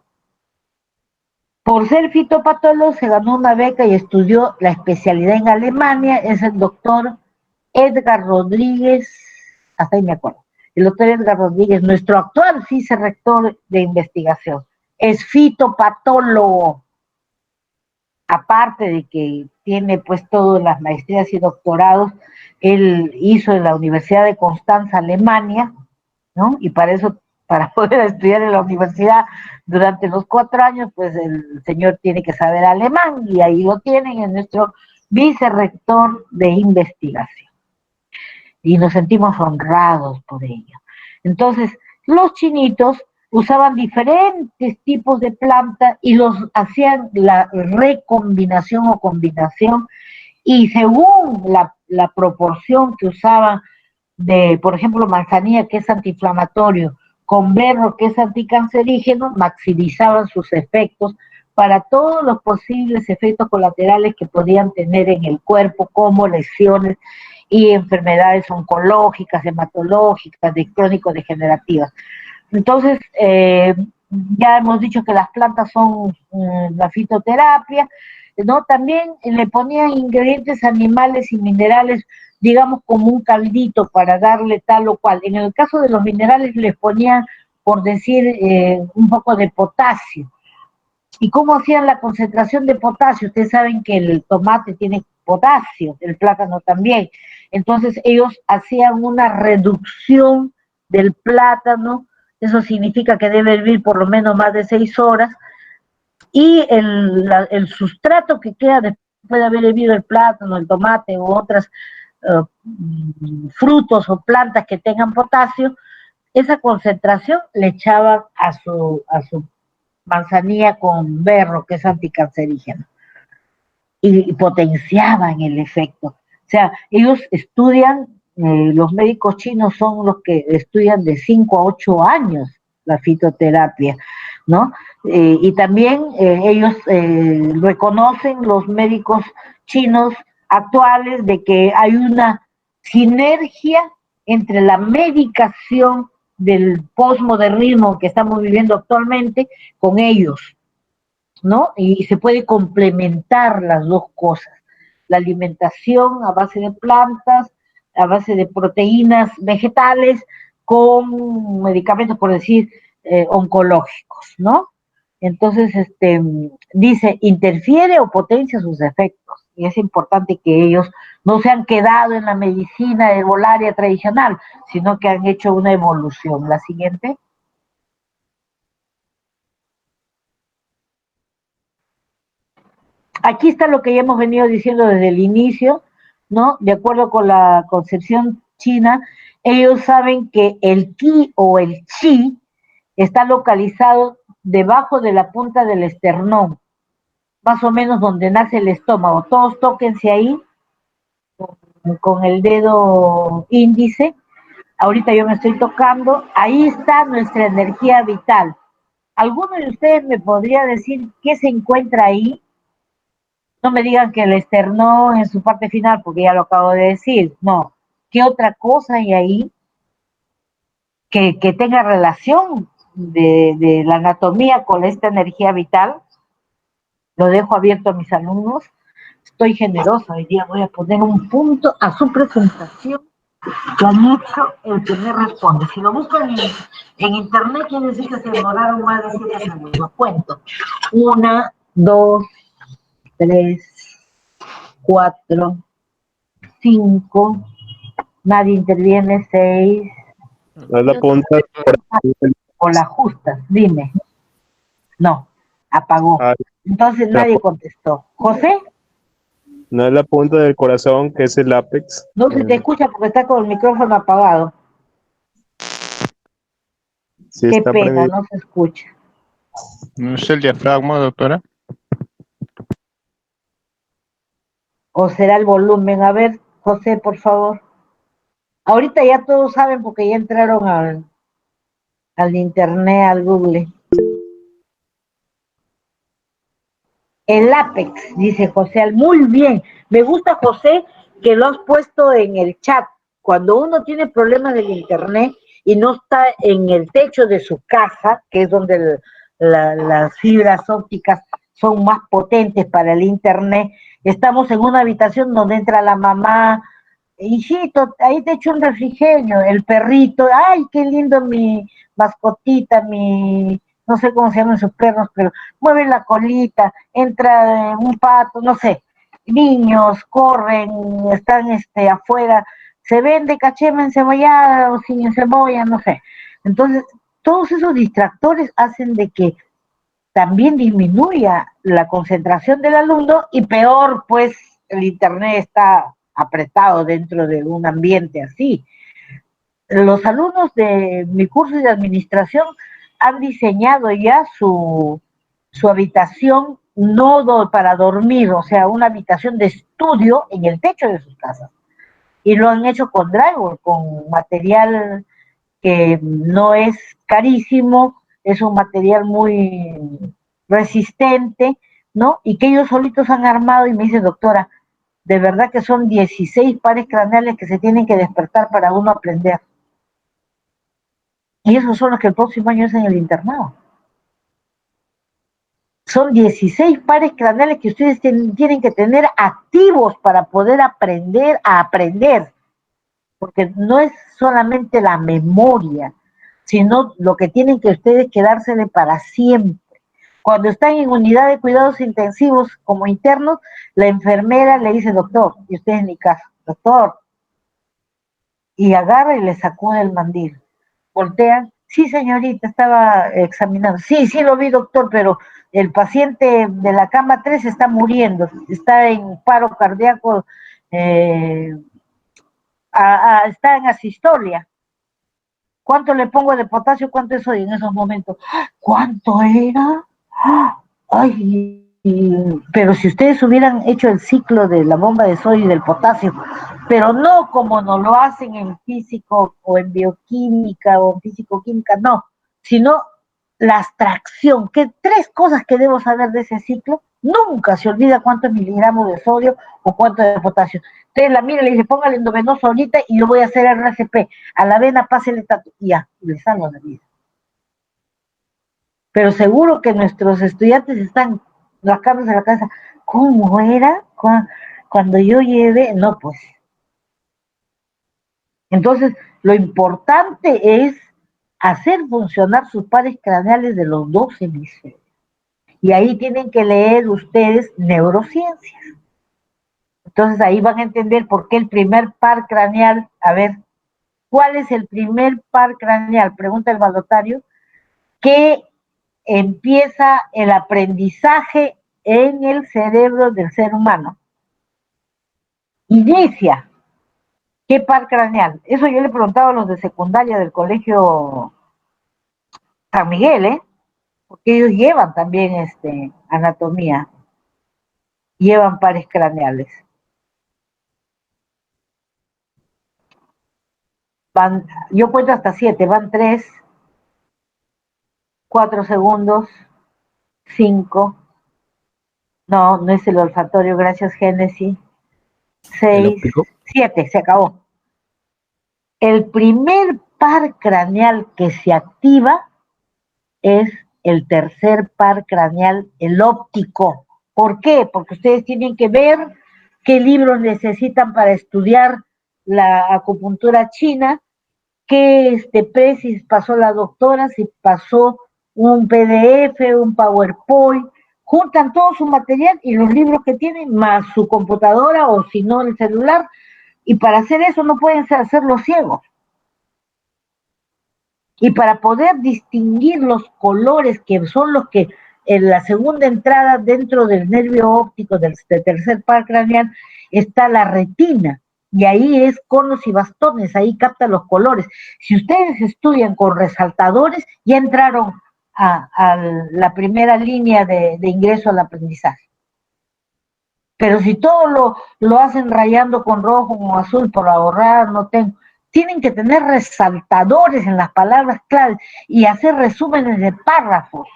Por ser fitopatólogo se ganó una beca y estudió la especialidad en Alemania, es el doctor Edgar Rodríguez, hasta ahí me acuerdo. El doctor Edgar Rodríguez, nuestro actual vicerrector de investigación, es fitopatólogo, aparte de que tiene pues todas las maestrías y doctorados. Él hizo en la Universidad de Constanza, Alemania, ¿no? Y para eso, para poder estudiar en la universidad durante los 4 años, pues el señor tiene que saber alemán, y ahí lo tienen, en nuestro vicerrector de investigación. Y nos sentimos honrados por ello. Entonces, los chinitos usaban diferentes tipos de planta y los hacían la recombinación o combinación, y según la proporción que usaban de, por ejemplo, manzanilla, que es antiinflamatorio, con berro, que es anticancerígeno, maximizaban sus efectos para todos los posibles efectos colaterales que podían tener en el cuerpo, como lesiones y enfermedades oncológicas, hematológicas, de crónico-degenerativas. Entonces, ya hemos dicho que las plantas son la fitoterapia, ¿no? También le ponían ingredientes animales y minerales, digamos, como un caldito para darle tal o cual. En el caso de los minerales les ponían, por decir, un poco de potasio. ¿Y cómo hacían la concentración de potasio? Ustedes saben que el tomate tiene potasio, el plátano también. Entonces ellos hacían una reducción del plátano, eso significa que debe hervir por lo menos más de 6 horas, y el sustrato que queda después de haber hervido el plátano, el tomate u otras frutos o plantas que tengan potasio, esa concentración le echaban a su manzanilla con berro, que es anticancerígeno, y potenciaban el efecto. O sea, ellos estudian, los médicos chinos son los que estudian de 5 a 8 años la fitoterapia, ¿no? Y también ellos reconocen, los médicos chinos actuales, de que hay una sinergia entre la medicación del posmodernismo que estamos viviendo actualmente con ellos, ¿no? Y se puede complementar las dos cosas. La alimentación a base de plantas, a base de proteínas vegetales, con medicamentos, por decir, oncológicos, ¿no? Entonces, dice, interfiere o potencia sus efectos. Y es importante que ellos no se han quedado en la medicina herbolaria tradicional, sino que han hecho una evolución. La siguiente. Aquí está lo que ya hemos venido diciendo desde el inicio, ¿no? De acuerdo con la concepción china, ellos saben que el ki o el chi está localizado debajo de la punta del esternón, más o menos donde nace el estómago. Todos tóquense ahí con el dedo índice. Ahorita yo me estoy tocando. Ahí está nuestra energía vital. ¿Alguno de ustedes me podría decir qué se encuentra ahí? No me digan que el esternón en su parte final, porque ya lo acabo de decir. No. ¿Qué otra cosa hay ahí que tenga relación de la anatomía con esta energía vital? Lo dejo abierto a mis alumnos. Estoy generosa. Hoy día voy a poner un punto a su presentación que han hecho el que me responde. Si lo buscan en internet, quiere decir que se demoraron más de 7 segundos. Cuento. 1, 2, 3, 4, 5, nadie interviene, 6. No es la punta O la ajustas, dime. No, apagó. Entonces nadie contestó. ¿José? no es la punta del corazón, que es el ápex. No se te escucha porque está con el micrófono apagado. Sí, Qué está pena, prendido. no se escucha. ¿No es el diafragma, doctora? ¿O será el volumen? A ver, José, por favor. Ahorita ya todos saben porque ya entraron al internet, al Google. El Apex, dice José. Muy bien. Me gusta, José, que lo has puesto en el chat. Cuando uno tiene problemas del internet y no está en el techo de su casa, que es donde las fibras ópticas son más potentes para el internet, estamos en una habitación donde entra la mamá, hijito, ahí te echo un refrigerio, el perrito, ay, qué lindo mi mascotita, no sé cómo se llaman sus perros, pero mueve la colita, entra un pato, no sé, niños corren, están afuera, se vende cachema encebollada o sin cebolla, no sé. Entonces, todos esos distractores hacen de que también disminuya la concentración del alumno y peor, pues el internet está apretado dentro de un ambiente así. Los alumnos de mi curso de administración han diseñado ya su habitación no para dormir, o sea, una habitación de estudio en el techo de sus casas. Y lo han hecho con drywall, con material que no es carísimo, es un material muy resistente, ¿no? Y que ellos solitos han armado y me dice, doctora, de verdad que son 16 pares craneales que se tienen que despertar para uno aprender. Y esos son los que el próximo año es en el internado. Son 16 pares craneales que ustedes tienen que tener activos para poder aprender a aprender. Porque no es solamente la memoria, sino lo que tienen que ustedes quedársele para siempre. Cuando están en unidad de cuidados intensivos como internos, la enfermera le dice, doctor, y usted en mi casa, doctor, y agarra y le sacude el mandil. Voltean, sí señorita, estaba examinando, sí, sí lo vi doctor, pero el paciente de la cama 3 está muriendo, está en paro cardíaco está en asistolia. ¿Cuánto le pongo de potasio? ¿Cuánto es hoy en esos momentos? ¿Cuánto era? Ay, pero si ustedes hubieran hecho el ciclo de la bomba de sodio y del potasio, pero no como nos lo hacen en físico o en bioquímica o en físico-química, no, sino la abstracción, que 3 cosas que debo saber de ese ciclo, nunca se olvida cuántos miligramos de sodio o cuánto de potasio. Entonces la mira le dice, póngale endovenoso ahorita y yo voy a hacer RCP, a la vena pásele tatu, y ya, y le salva la vida. Pero seguro que nuestros estudiantes están rascándose la cabeza, ¿cómo era cuando yo llevé? No, pues. Entonces, lo importante es hacer funcionar sus pares craneales de los 2 hemisferios. Y ahí tienen que leer ustedes neurociencias. Entonces ahí van a entender por qué el primer par craneal, a ver, ¿cuál es el primer par craneal? Pregunta el balotario, que empieza el aprendizaje en el cerebro del ser humano. Inicia. ¿Qué par craneal? Eso yo le preguntaba a los de secundaria del colegio San Miguel, porque ellos llevan también anatomía, llevan pares craneales. Yo cuento hasta 7, van 3, 4 segundos, 5, no es el olfatorio, gracias Génesis, 6, 7, se acabó. El primer par craneal que se activa es el tercer par craneal, el óptico. ¿Por qué? Porque ustedes tienen que ver qué libros necesitan para estudiar la acupuntura china, qué precis pasó la doctora, si pasó un PDF, un PowerPoint, juntan todo su material y los libros que tienen, más su computadora o si no el celular, y para hacer eso no pueden hacerlo ciegos. Y para poder distinguir los colores que son los que en la segunda entrada dentro del nervio óptico del tercer par craneal está la retina, y ahí es conos y bastones, ahí capta los colores. Si ustedes estudian con resaltadores, ya entraron a la primera línea de ingreso al aprendizaje. Pero si todo lo hacen rayando con rojo o azul por ahorrar, no tengo. Tienen que tener resaltadores en las palabras claves y hacer resúmenes de párrafos.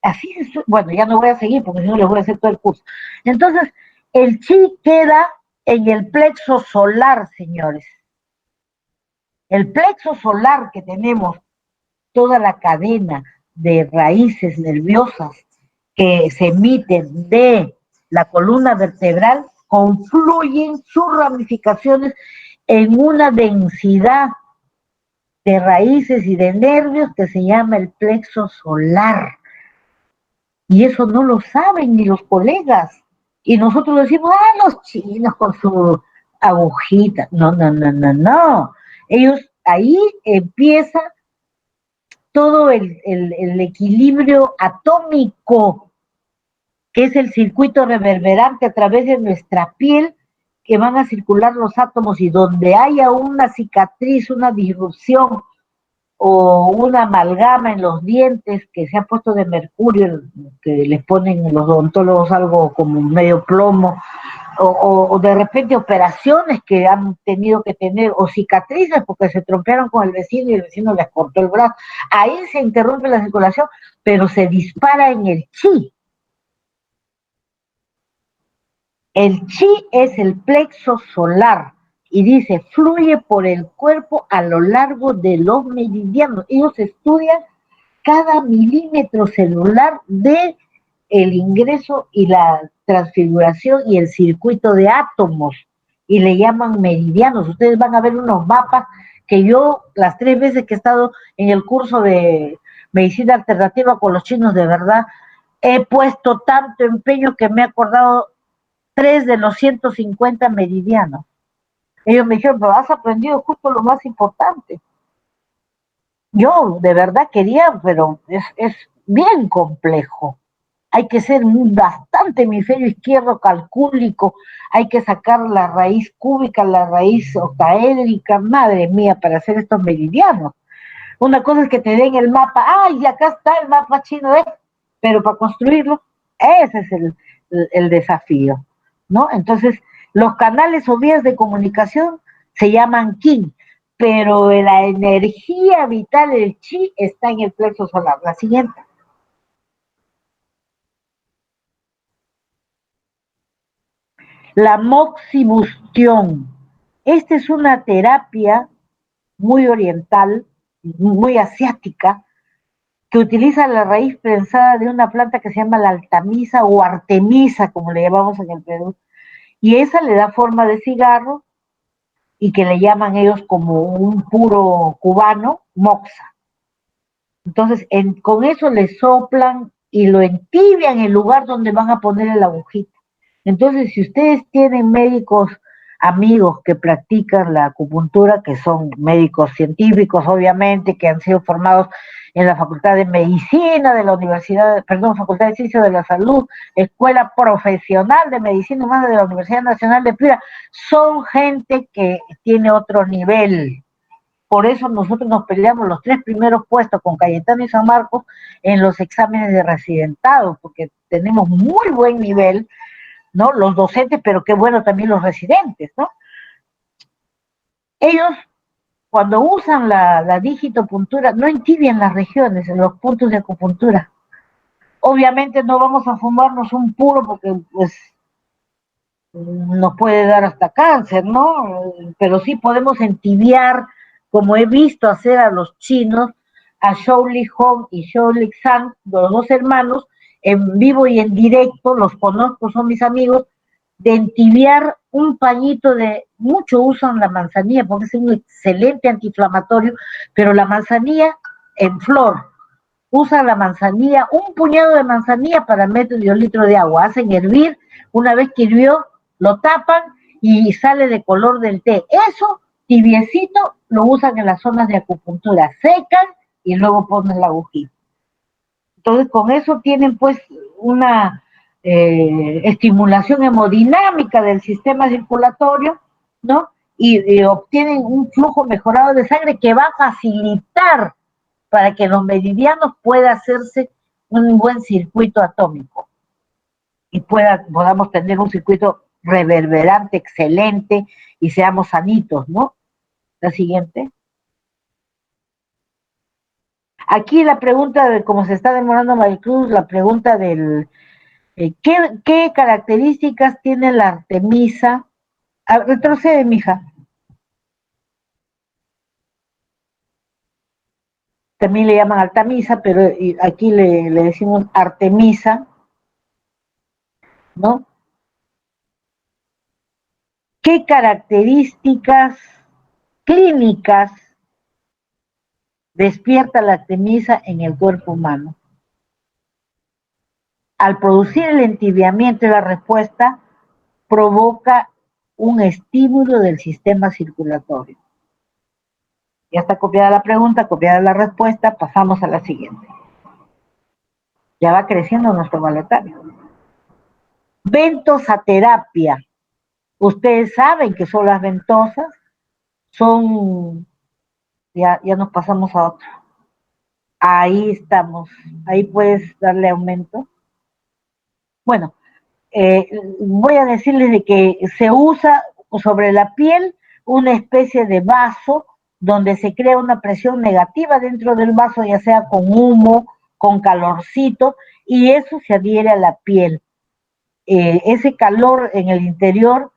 Así es, bueno, ya no voy a seguir porque si no les voy a hacer todo el curso. Entonces, el chi queda en el plexo solar, señores. El plexo solar que tenemos, toda la cadena de raíces nerviosas que se emiten de la columna vertebral, confluyen sus ramificaciones en una densidad de raíces y de nervios que se llama el plexo solar. Y eso no lo saben ni los colegas. Y nosotros decimos, los chinos con su agujita. No. Ellos, ahí empieza todo el equilibrio atómico, que es el circuito reverberante a través de nuestra piel, que van a circular los átomos, y donde haya una cicatriz, una disrupción o una amalgama en los dientes que se ha puesto de mercurio, que les ponen los odontólogos algo como medio plomo, o de repente operaciones que han tenido que tener, o cicatrices porque se trompearon con el vecino y el vecino les cortó el brazo, ahí se interrumpe la circulación, pero se dispara en el chi. El chi es el plexo solar y dice, fluye por el cuerpo a lo largo de los meridianos. Ellos estudian cada milímetro celular de el ingreso y la transfiguración y el circuito de átomos, y le llaman meridianos. Ustedes van a ver unos mapas que yo, las 3 veces que he estado en el curso de medicina alternativa con los chinos, de verdad, he puesto tanto empeño que me he acordado 3 de los 150 meridianos. Ellos me dijeron, pero has aprendido justo lo más importante. Yo de verdad quería, pero es bien complejo. hay que ser bastante hemisferio izquierdo calcúlico, hay que sacar la raíz cúbica, la raíz octaédrica, madre mía, para hacer estos meridianos. Una cosa es que te den el mapa, ¡ay, acá está el mapa chino! Pero para construirlo, ese es el desafío, ¿no? Entonces, los canales o vías de comunicación se llaman Qin, pero la energía vital, el chi, está en el plexo solar. La siguiente. La moxibustión. Esta es una terapia muy oriental, muy asiática, que utiliza la raíz prensada de una planta que se llama la altamisa o artemisa, como le llamamos en el Perú, y esa le da forma de cigarro y que le llaman ellos como un puro cubano, moxa. Entonces, con eso le soplan y lo entibian en el lugar donde van a poner el agujita. Entonces, si ustedes tienen médicos amigos que practican la acupuntura, que son médicos científicos, obviamente, que han sido formados en la Facultad de Medicina de la Universidad, perdón, Facultad de Ciencias de la Salud, Escuela Profesional de Medicina Humana de la Universidad Nacional de Piura, son gente que tiene otro nivel. Por eso nosotros nos peleamos los 3 primeros puestos con Cayetano y San Marcos en los exámenes de residentado, porque tenemos muy buen nivel, ¿no? Los docentes, pero qué bueno también los residentes, ¿no? Ellos, cuando usan la digitopuntura, no entibian las regiones, en los puntos de acupuntura. Obviamente no vamos a fumarnos un puro porque, pues, nos puede dar hasta cáncer, ¿no? Pero sí podemos entibiar, como he visto hacer a los chinos, a Zhou Li Hong y Zhou Li Zhang, los 2 hermanos, en vivo y en directo, los conozco, son mis amigos, de entibiar un pañito mucho usan la manzanilla, porque es un excelente antiinflamatorio, pero la manzanilla en flor, usan la manzanilla, un puñado de manzanilla para medio litro de agua, hacen hervir, una vez que hirvió, lo tapan y sale de color del té. Eso, tibiecito, lo usan en las zonas de acupuntura, secan y luego ponen la agujita. Entonces, con eso tienen pues una estimulación hemodinámica del sistema circulatorio, ¿no? Y obtienen un flujo mejorado de sangre que va a facilitar para que los meridianos pueda hacerse un buen circuito atómico y podamos tener un circuito reverberante, excelente, y seamos sanitos, ¿no? La siguiente. Aquí la pregunta de cómo se está demorando Maricruz, la pregunta del ¿qué características tiene la artemisa? Retrocede, mija. También le llaman artemisa, pero aquí le decimos artemisa, ¿no? ¿Qué características clínicas despierta la artemisa en el cuerpo humano? Al producir el entibiamiento y la respuesta, provoca un estímulo del sistema circulatorio. Ya está copiada la pregunta, copiada la respuesta, pasamos a la siguiente. Ya va creciendo nuestro maletario. Ventosaterapia. Ustedes saben que son las ventosas, son, ya nos pasamos a otro. Ahí estamos, ahí puedes darle aumento. Bueno, voy a decirles de que se usa sobre la piel una especie de vaso donde se crea una presión negativa dentro del vaso, ya sea con humo, con calorcito, y eso se adhiere a la piel. Ese calor en el interior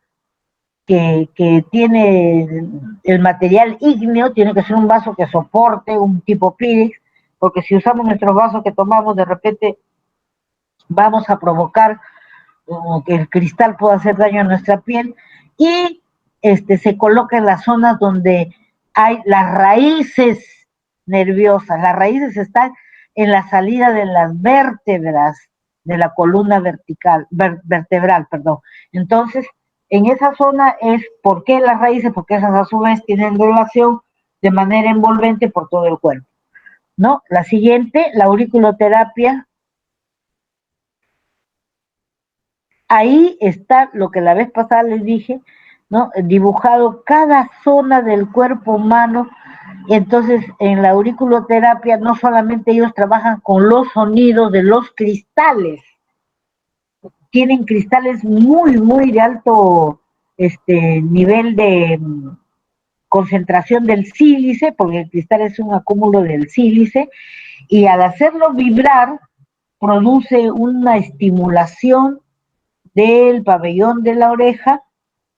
que tiene el material ígneo, tiene que ser un vaso que soporte, un tipo Pyrex, porque si usamos nuestros vasos que tomamos, de repente vamos a provocar que el cristal pueda hacer daño a nuestra piel, y se coloca en las zonas donde hay las raíces nerviosas. Las raíces están en la salida de las vértebras de la columna vertebral, perdón. Entonces, en esa zona es, ¿por qué las raíces? Porque esas a su vez tienen relación de manera envolvente por todo el cuerpo, ¿no? La siguiente, la auriculoterapia. ahí está lo que la vez pasada les dije, ¿no? Dibujado cada zona del cuerpo humano. Entonces, en la auriculoterapia no solamente ellos trabajan con los sonidos de los cristales, tienen cristales muy de alto nivel de concentración del sílice, porque el cristal es un acúmulo del sílice, y al hacerlo vibrar, produce una estimulación del pabellón de la oreja,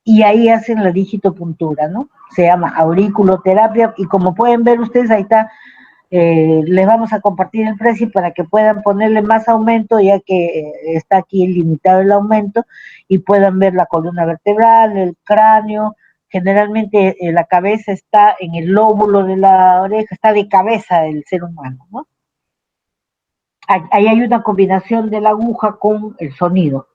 y ahí hacen la digitopuntura, ¿no? Se llama auriculoterapia, y como pueden ver ustedes, ahí está, les vamos a compartir el precio para que puedan ponerle más aumento, ya que está aquí limitado el aumento, y puedan ver la columna vertebral, el cráneo. Generalmente la cabeza está en el lóbulo de la oreja, está de cabeza del ser humano, ¿no? Ahí hay una combinación de la aguja con el sonido.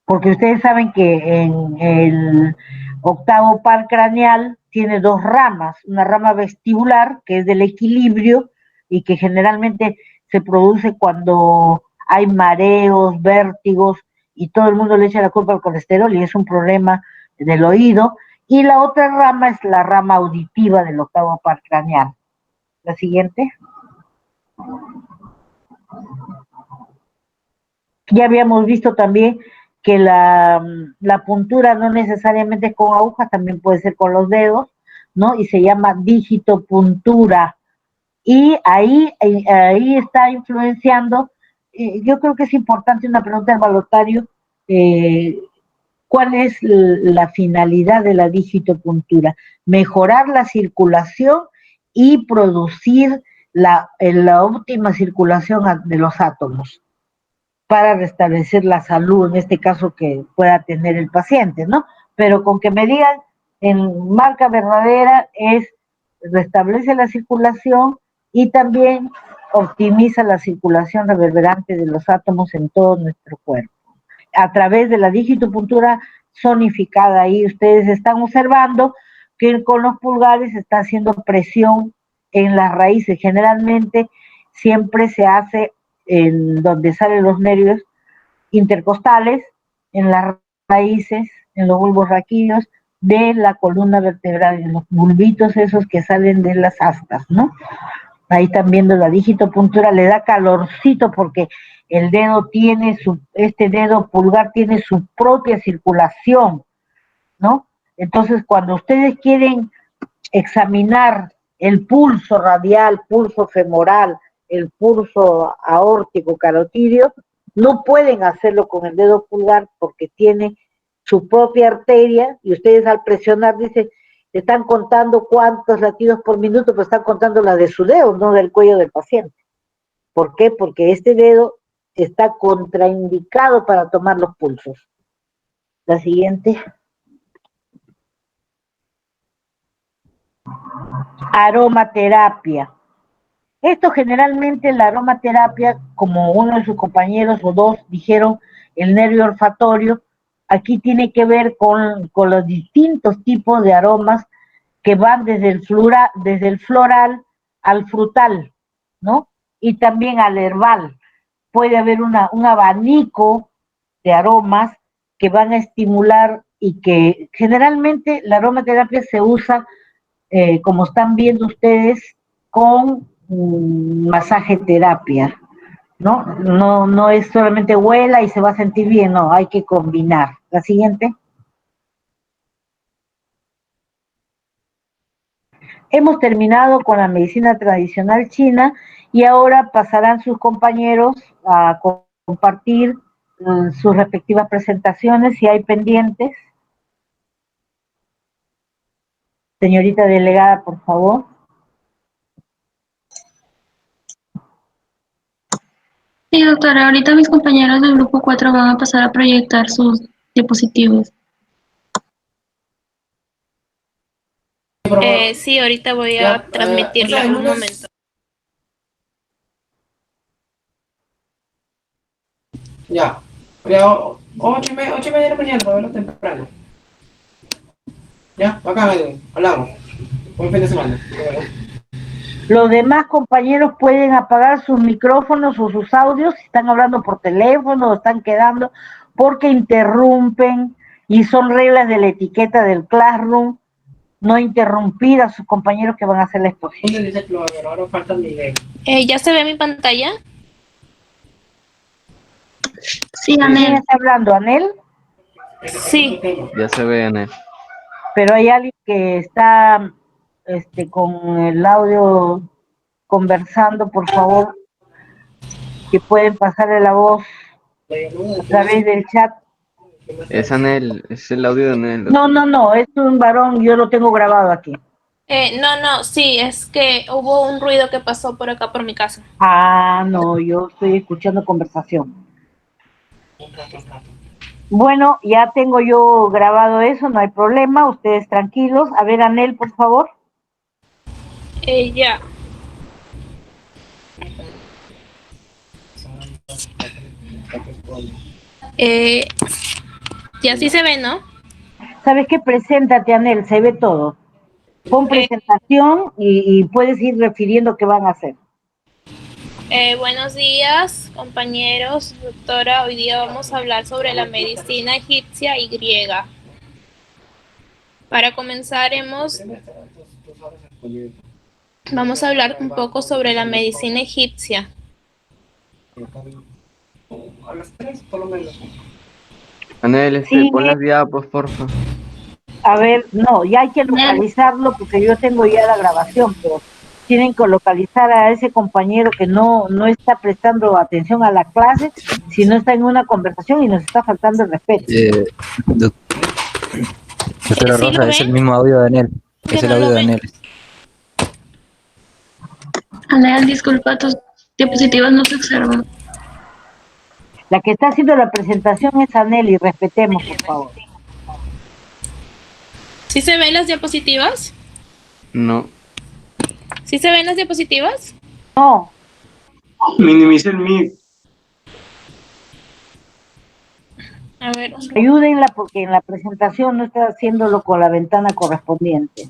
Porque ustedes saben que en el octavo par craneal tiene dos ramas, una rama vestibular, que es del equilibrio, y que generalmente se produce cuando hay mareos, vértigos, y todo el mundo le echa la culpa al colesterol, y es un problema del oído, y la otra rama es la rama auditiva del octavo par craneal. La siguiente. Ya habíamos visto también que la puntura no necesariamente es con aguja, también puede ser con los dedos, ¿no? Y se llama digitopuntura. Y ahí está influenciando, yo creo que es importante una pregunta del balotario, ¿cuál es la finalidad de la digitopuntura? Mejorar la circulación y producir la óptima circulación de los átomos, para restablecer la salud, en este caso que pueda tener el paciente, ¿no? Pero con que me digan en marca verdadera es restablece la circulación y también optimiza la circulación reverberante de los átomos en todo nuestro cuerpo. A través de la digitopuntura zonificada, ahí ustedes están observando que con los pulgares está haciendo presión en las raíces. Generalmente siempre se hace en donde salen los nervios intercostales, en las raíces, en los bulbos raquídeos de la columna vertebral, en los bulbitos esos que salen de las astas, ¿no? Ahí están viendo la digitopuntura, le da calorcito porque el dedo tiene este dedo pulgar tiene su propia circulación, ¿no? Entonces, cuando ustedes quieren examinar el pulso radial, pulso femoral, el pulso aórtico carotídeo, no pueden hacerlo con el dedo pulgar porque tiene su propia arteria, y ustedes al presionar dicen, están contando cuántos latidos por minuto, pero están contando la de su dedo, no del cuello del paciente. ¿Por qué? Porque este dedo está contraindicado para tomar los pulsos. La siguiente. Aromaterapia. Esto generalmente la aromaterapia, como uno de sus compañeros o dos dijeron, el nervio olfatorio, aquí tiene que ver con los distintos tipos de aromas que van desde el floral al frutal, ¿no? Y también al herbal. Puede haber un abanico de aromas que van a estimular, y que generalmente la aromaterapia se usa, como están viendo ustedes, con masaje terapia, ¿no? No es solamente huela y se va a sentir bien, no, hay que combinar. La siguiente. Hemos terminado con la medicina tradicional china y ahora pasarán sus compañeros a compartir sus respectivas presentaciones, si hay pendientes. Señorita delegada, por favor. Sí, doctora, ahorita mis compañeros del grupo 4 van a pasar a proyectar sus diapositivos. Sí, ahorita voy a transmitirla un momento. Ya, pero 8:30 de la mañana, para verlo temprano. Ya, acá, hablamos. Buen fin de semana. Los demás compañeros pueden apagar sus micrófonos o sus audios si están hablando por teléfono o están quedando, porque interrumpen y son reglas de la etiqueta del Classroom, no interrumpir a sus compañeros que van a hacer la exposición. ¿Dónde dice Clover? Ahora falta Miguel. ¿Ya se ve mi pantalla? Sí, ¿Quién Anel. está hablando? ¿Anel? Sí. Ya se ve, Anel. Pero hay alguien que está con el audio conversando, por favor, que pueden pasarle la voz a través del chat. Es Anel, es el audio de Anel. No, es un varón, yo lo tengo grabado aquí. No, sí, es que hubo un ruido que pasó por acá por mi casa. Ah, no, yo estoy escuchando conversación. Bueno, ya tengo yo grabado eso, no hay problema, ustedes tranquilos. A ver, Anel, por favor. Ya. Ya sí se ve, ¿no? ¿Sabes qué? Preséntate, Anel, se ve todo. Pon presentación y puedes ir refiriendo qué van a hacer. Buenos días, compañeros, doctora. Hoy día vamos a hablar sobre la medicina egipcia y griega. Para comenzar, vamos a hablar un poco sobre la medicina egipcia. A las 3 por lo menos. Anel, Sí. pon las diapos, porfa. A ver, no, ya hay que localizarlo porque yo tengo ya la grabación, pero tienen que localizar a ese compañero que no está prestando atención a la clase, sino está en una conversación y nos está faltando el respeto. Doctora ¿Sí Rosa, lo es el ven? mismo audio de Daniel. Que Es el no audio lo de ven. Daniel. Anel, disculpa, tus diapositivas no se observan. La que está haciendo la presentación es Anel y respetemos, por favor. ¿Sí se ven las diapositivas? No. ¿Sí se ven las diapositivas? No, Minimiza el mic. A ver. ayúdenla porque en la presentación no está haciéndolo con la ventana correspondiente.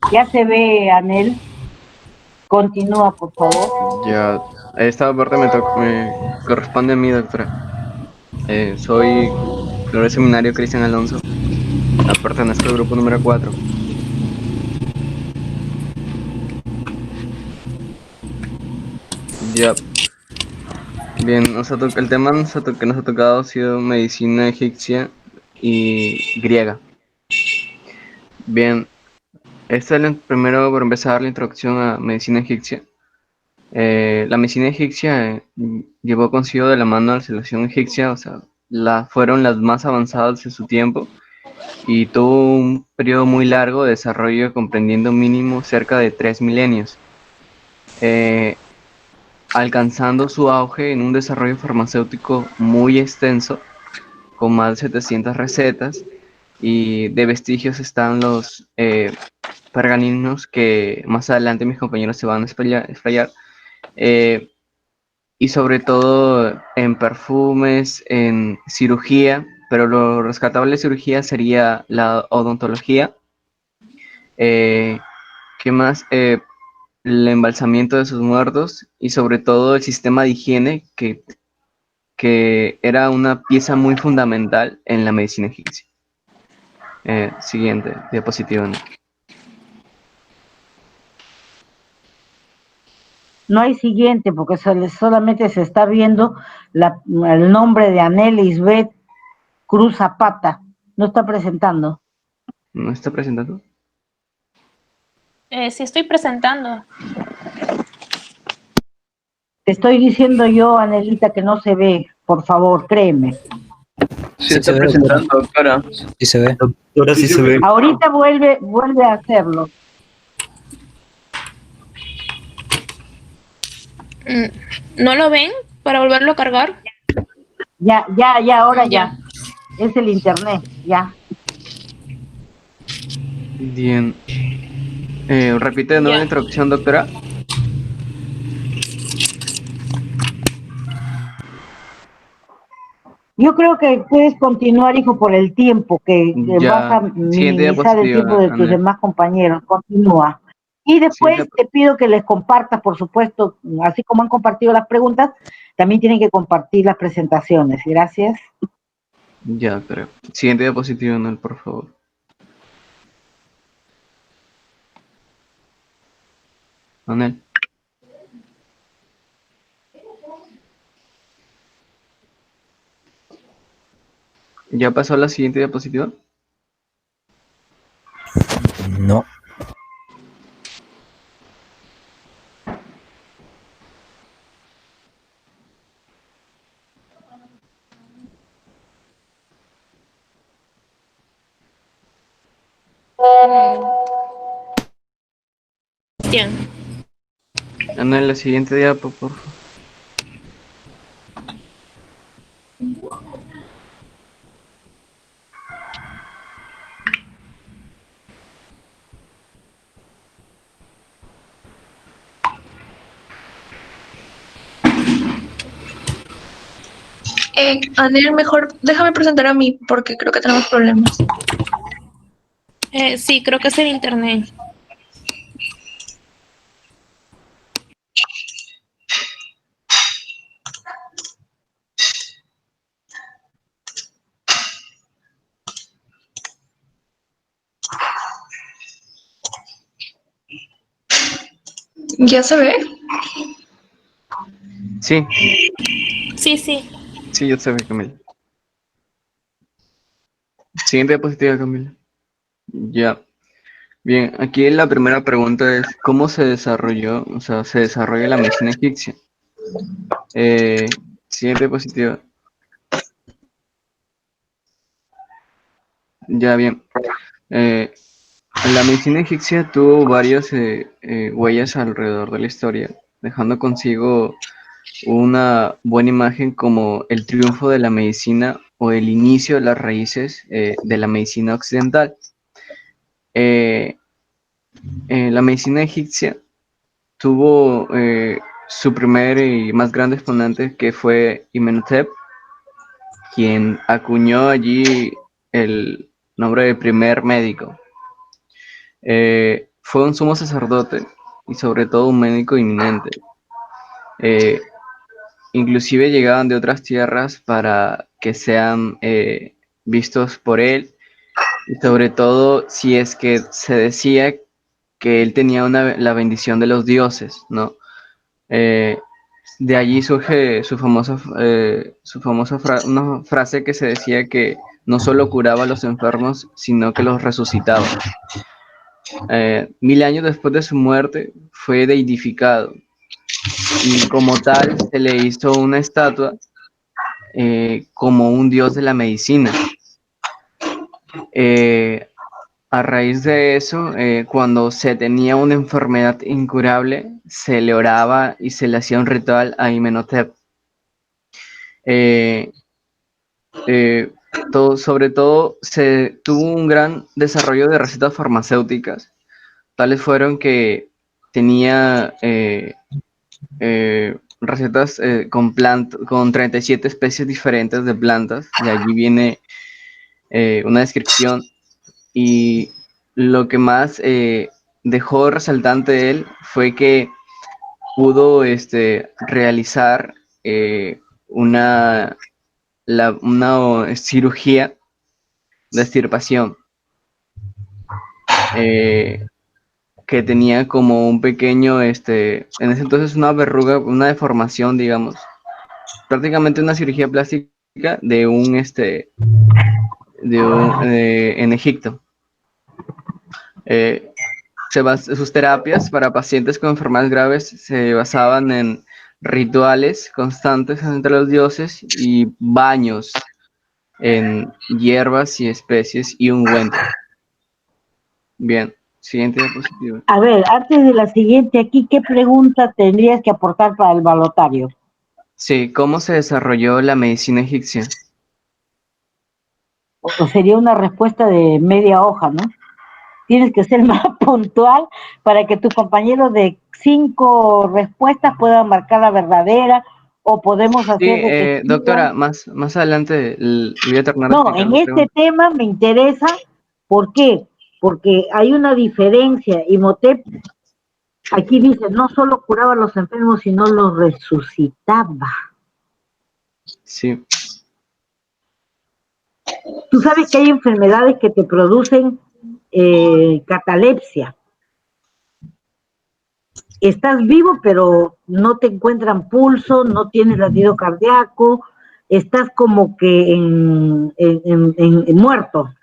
Ya se ve, Anel. Continúa, por favor. Ya, esta parte me corresponde a mí, doctora. Soy Flores Seminario Cristian Alonso. Pertenezco al grupo número 4. Ya. Bien, el tema que nos ha tocado ha sido medicina egipcia y griega. Bien, primero por empezar la introducción a medicina egipcia. La medicina egipcia llevó consigo de la mano a la civilización egipcia, o sea, fueron las más avanzadas de su tiempo y tuvo un periodo muy largo de desarrollo comprendiendo mínimo cerca de 3 milenios, alcanzando su auge en un desarrollo farmacéutico muy extenso, con más de 700 recetas, y de vestigios están los pergaminos que más adelante mis compañeros se van a explayar, y sobre todo en perfumes, en cirugía, pero lo rescatable de cirugía sería la odontología. ¿Qué más? El embalsamiento de sus muertos y sobre todo el sistema de higiene que era una pieza muy fundamental en la medicina egipcia. Siguiente diapositiva. No hay siguiente porque solamente se está viendo el nombre de Anel Lisbeth Cruz Zapata. No está presentando. ¿No está presentando? Sí estoy presentando. Te estoy diciendo yo, Anelita, que no se ve. Por favor, créeme. Sí, está presentando, doctora. Sí se ve. Doctora, sí se ve. Ahorita vuelve a hacerlo. ¿No lo ven para volverlo a cargar? Ya, ahora ya. Es el internet, ya. Bien. Repite de nuevo la introducción, doctora. Yo creo que puedes continuar, hijo, por el tiempo, que vas a Siguiente minimizar el tiempo de tus diapositiva, demás compañeros. Continúa. Y después te pido que les compartas, por supuesto, así como han compartido las preguntas, también tienen que compartir las presentaciones. Gracias. Ya, pero siguiente diapositiva, Anel, por favor. Anel. ¿Ya pasó a la siguiente diapositiva? No. Bien. Anel, la siguiente diapo, por favor. Anel, mejor déjame presentar a mí porque creo que tenemos problemas. Sí, creo que es el internet. ¿Ya se ve? Sí. Sí, sí. Sí, ya se ve, Camila. Siguiente diapositiva, Camila. Ya. Bien, aquí la primera pregunta es, ¿cómo se desarrolló, se desarrolla la medicina egipcia? Siguiente diapositiva. Ya, bien. La medicina egipcia tuvo varias huellas alrededor de la historia, dejando consigo una buena imagen como el triunfo de la medicina o el inicio de las raíces de la medicina occidental. La medicina egipcia tuvo su primer y más grande exponente, que fue Imhotep, quien acuñó allí el nombre de primer médico. Fue un sumo sacerdote y sobre todo un médico eminente. Inclusive llegaban de otras tierras para que sean vistos por él, y sobre todo si es que se decía que él tenía la bendición de los dioses, ¿no? De allí surge su famosa una frase que se decía que no solo curaba a los enfermos, sino que los resucitaba. 1000 años después de su muerte fue deidificado y como tal se le hizo una estatua como un dios de la medicina. A raíz de eso, cuando se tenía una enfermedad incurable, se le oraba y se le hacía un ritual a Imhotep. Sobre todo, se tuvo un gran desarrollo de recetas farmacéuticas. Tales fueron que tenía recetas con 37 especies diferentes de plantas, y allí viene una descripción. Y lo que más dejó resaltante de él fue que pudo realizar una cirugía de extirpación que tenía como un pequeño, en ese entonces una verruga, una deformación, digamos, prácticamente una cirugía plástica en Egipto. Sus terapias para pacientes con enfermedades graves se basaban en rituales constantes entre los dioses y baños en hierbas y especies y ungüentos. Bien, siguiente diapositiva. A ver, antes de la siguiente aquí, ¿qué pregunta tendrías que aportar para el balotario? Sí, ¿cómo se desarrolló la medicina egipcia? O sería una respuesta de media hoja, ¿no? Tienes que ser más puntual para que tu compañero de 5 respuestas pueda marcar la verdadera, o podemos Sí, hacer de que doctora, escriban. más adelante voy a terminar de No, explicar en la este pregunta. tema me interesa, ¿por qué? Porque hay una diferencia. Imhotep, aquí dice, no solo curaba a los enfermos, sino los resucitaba. Sí, Tú sabes que hay enfermedades que te producen catalepsia. Estás vivo, pero no te encuentran pulso, no tienes latido cardíaco, estás como que en muerto.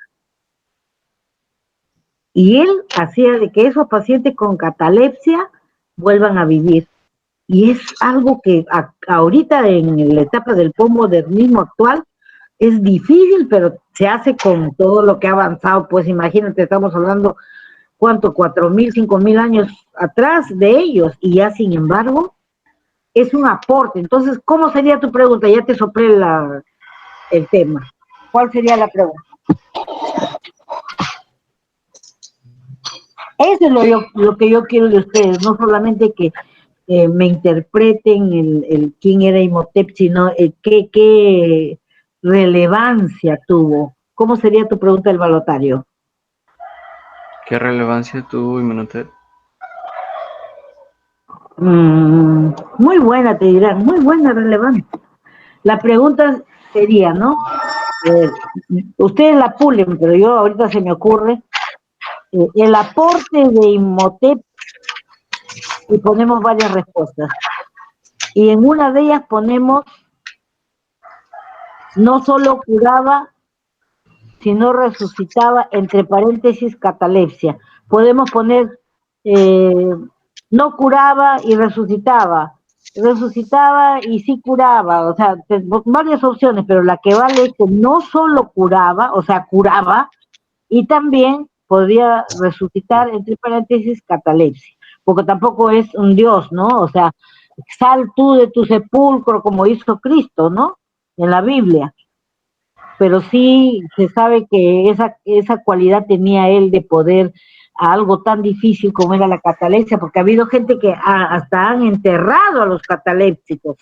Y él hacía de que esos pacientes con catalepsia vuelvan a vivir. Y es algo que ahorita en la etapa del postmodernismo actual es difícil, pero se hace con todo lo que ha avanzado. Pues imagínate, estamos hablando, ¿cuánto? 4.000, 5.000 años atrás de ellos, y ya sin embargo es un aporte. Entonces, ¿cómo sería tu pregunta? Ya te soplé el tema. ¿Cuál sería la pregunta? Eso es lo que yo quiero de ustedes, no solamente que me interpreten el quién era Imhotep, sino qué relevancia tuvo. ¿Cómo sería tu pregunta del balotario? ¿qué relevancia tuvo Imhotep? Muy buena, te dirán, muy buena relevancia. La pregunta sería, ¿no? Ustedes la pulen, pero yo ahorita se me ocurre el aporte de Imhotep, y ponemos varias respuestas. Y en una de ellas ponemos, no solo curaba, sino resucitaba, entre paréntesis, catalepsia. Podemos poner, no curaba y resucitaba y sí curaba, o sea, varias opciones, pero la que vale es que no solo curaba, o sea, curaba, y también podría resucitar, entre paréntesis, catalepsia, porque tampoco es un Dios, ¿no? O sea, sal tú de tu sepulcro como hizo Cristo, ¿no? En la Biblia. Pero sí se sabe que esa cualidad tenía él de poder a algo tan difícil como era la catalepsia, porque ha habido gente que hasta han enterrado a los catalépticos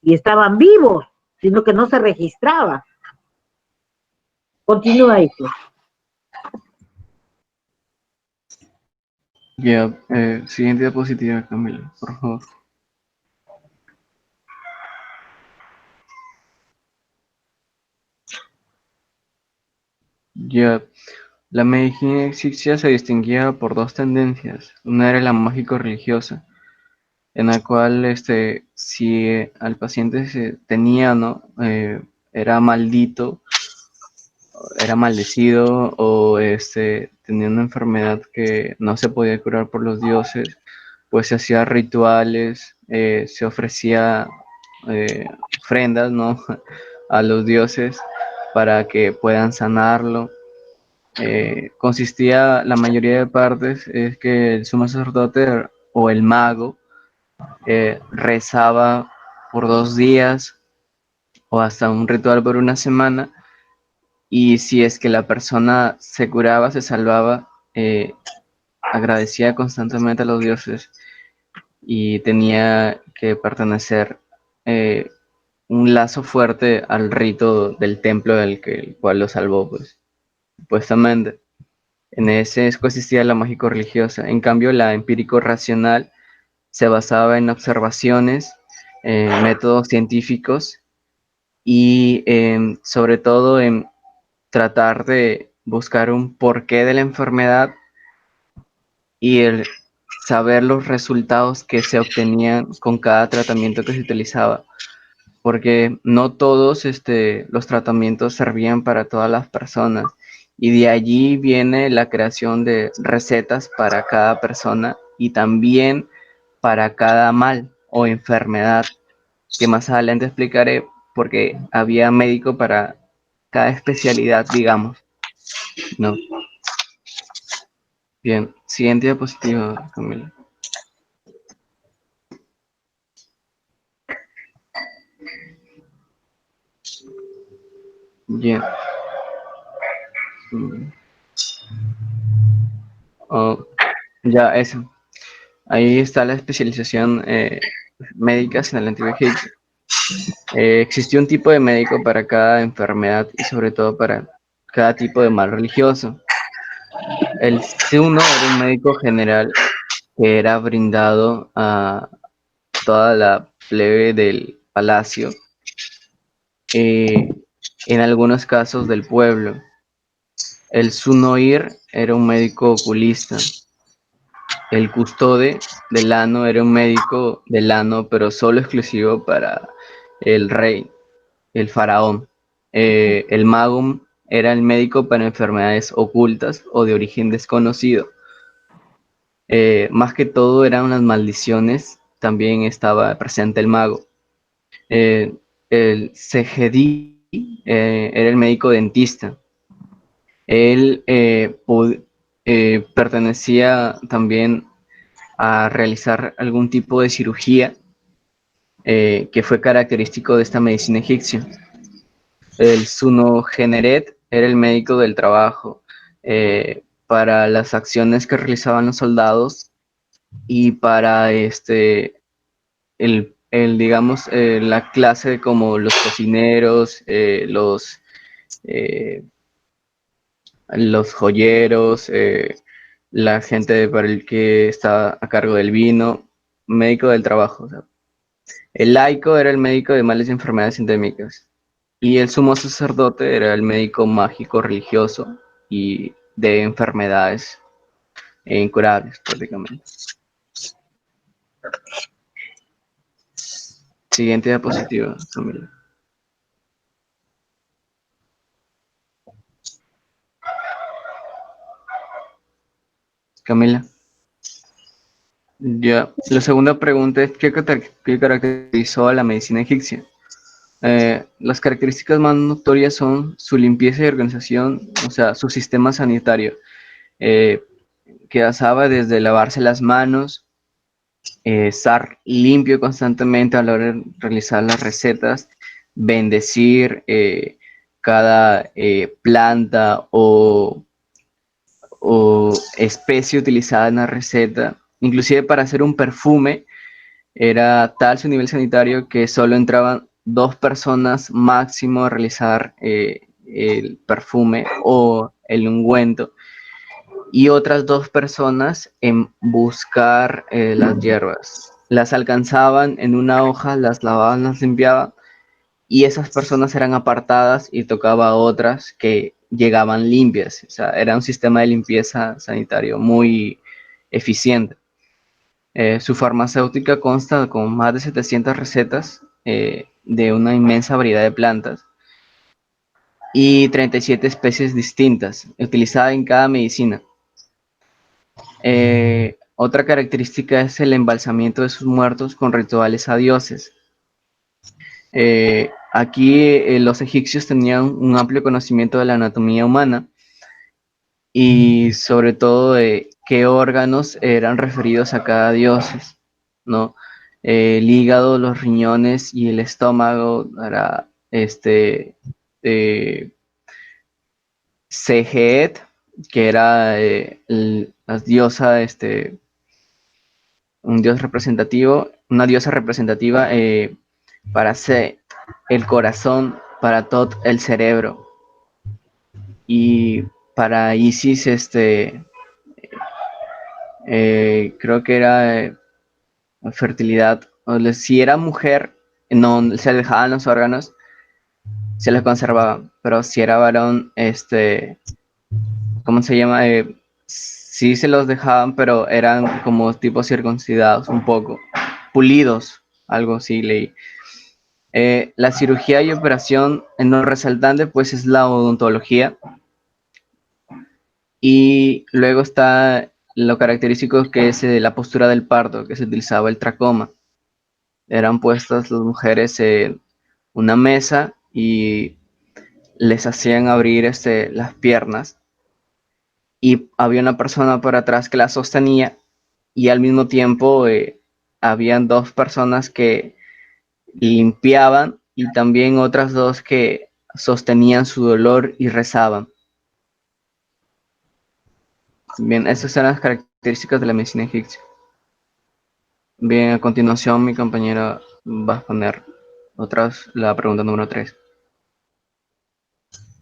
y estaban vivos, sino que no se registraba. Continúa eso. Ya, siguiente diapositiva, Camila, por favor. Ya, la medicina egipcia se distinguía por dos tendencias. Una era la mágico-religiosa, en la cual si al paciente se tenía, ¿no? Era maldito, era maldecido o tenía una enfermedad que no se podía curar por los dioses, pues se hacía rituales, se ofrecía ofrendas, ¿no? a los dioses para que puedan sanarlo. Consistía, la mayoría de partes, es que el sumo sacerdote o el mago rezaba por 2 días o hasta un ritual por una semana, y si es que la persona se curaba, se salvaba, agradecía constantemente a los dioses y tenía que pertenecer un lazo fuerte al rito del templo el cual lo salvó, pues, supuestamente. En ese consistía la mágico-religiosa. En cambio, la empírico-racional se basaba en observaciones, métodos científicos y sobre todo en tratar de buscar un porqué de la enfermedad y el saber los resultados que se obtenían con cada tratamiento que se utilizaba, porque no todos los tratamientos servían para todas las personas, y de allí viene la creación de recetas para cada persona y también para cada mal o enfermedad, que más adelante explicaré, porque había médico para cada especialidad, digamos, ¿no? Bien, siguiente diapositiva, Camila. Bien. Oh, ya, eso. Ahí está la especialización médica en el antiguo Egipto. Existió un tipo de médico para cada enfermedad y sobre todo para cada tipo de mal religioso. El Suno era un médico general que era brindado a toda la plebe del palacio, en algunos casos del pueblo. El Sunoir era un médico oculista. El custode del ano era un médico del ano, pero solo exclusivo para el rey, el faraón. El magum era el médico para enfermedades ocultas o de origen desconocido. Más que todo eran las maldiciones, también estaba presente el mago. El Segedí era el médico dentista. Él pertenecía también a realizar algún tipo de cirugía que fue característico de esta medicina egipcia. El Sunogeneret era el médico del trabajo para las acciones que realizaban los soldados y para digamos, la clase como los cocineros, los joyeros, la gente para el que está a cargo del vino, médico del trabajo. O sea. El laico era el médico de males y enfermedades endémicas. Y el sumo sacerdote era el médico mágico religioso y de enfermedades incurables prácticamente. Siguiente diapositiva, Camila. Camila. Ya, la segunda pregunta es ¿qué caracterizó a la medicina egipcia? Las características más notorias son su limpieza y organización, o sea, su sistema sanitario, que basaba desde lavarse las manos, estar limpio constantemente a la hora de realizar las recetas, bendecir cada planta o especie utilizada en la receta. Inclusive para hacer un perfume era tal su nivel sanitario que solo entraban 2 personas máximo a realizar el perfume o el ungüento y otras 2 personas en buscar las hierbas. Las alcanzaban en una hoja, las lavaban, las limpiaban y esas personas eran apartadas y tocaba a otras que llegaban limpias. O sea, era un sistema de limpieza sanitario muy eficiente. Su farmacéutica consta con más de 700 recetas de una inmensa variedad de plantas y 37 especies distintas utilizadas en cada medicina. Otra característica es el embalsamiento de sus muertos con rituales a dioses. Aquí los egipcios tenían un amplio conocimiento de la anatomía humana y sobre todo de qué órganos eran referidos a cada dios, ¿no? El hígado, los riñones y el estómago era Sejet, que era la diosa, un dios representativo, una diosa representativa para Set, el corazón, para Tot, el cerebro, y para Isis, creo que era fertilidad. Si era mujer, no se le dejaban los órganos, se les conservaban, pero si era varón, ¿cómo se llama? Sí se los dejaban, pero eran como tipo circuncidados, un poco, pulidos, algo así leí. La cirugía y operación en lo resaltante, pues es la odontología. Y luego está lo característico que es la postura del parto, que se utilizaba el tracoma. Eran puestas las mujeres en una mesa y les hacían abrir las piernas y había una persona por atrás que la sostenía y al mismo tiempo habían 2 personas que limpiaban y también otras 2 que sostenían su dolor y rezaban. Bien, esas eran las características de la medicina egipcia. Bien, a continuación mi compañera va a poner la pregunta número 3.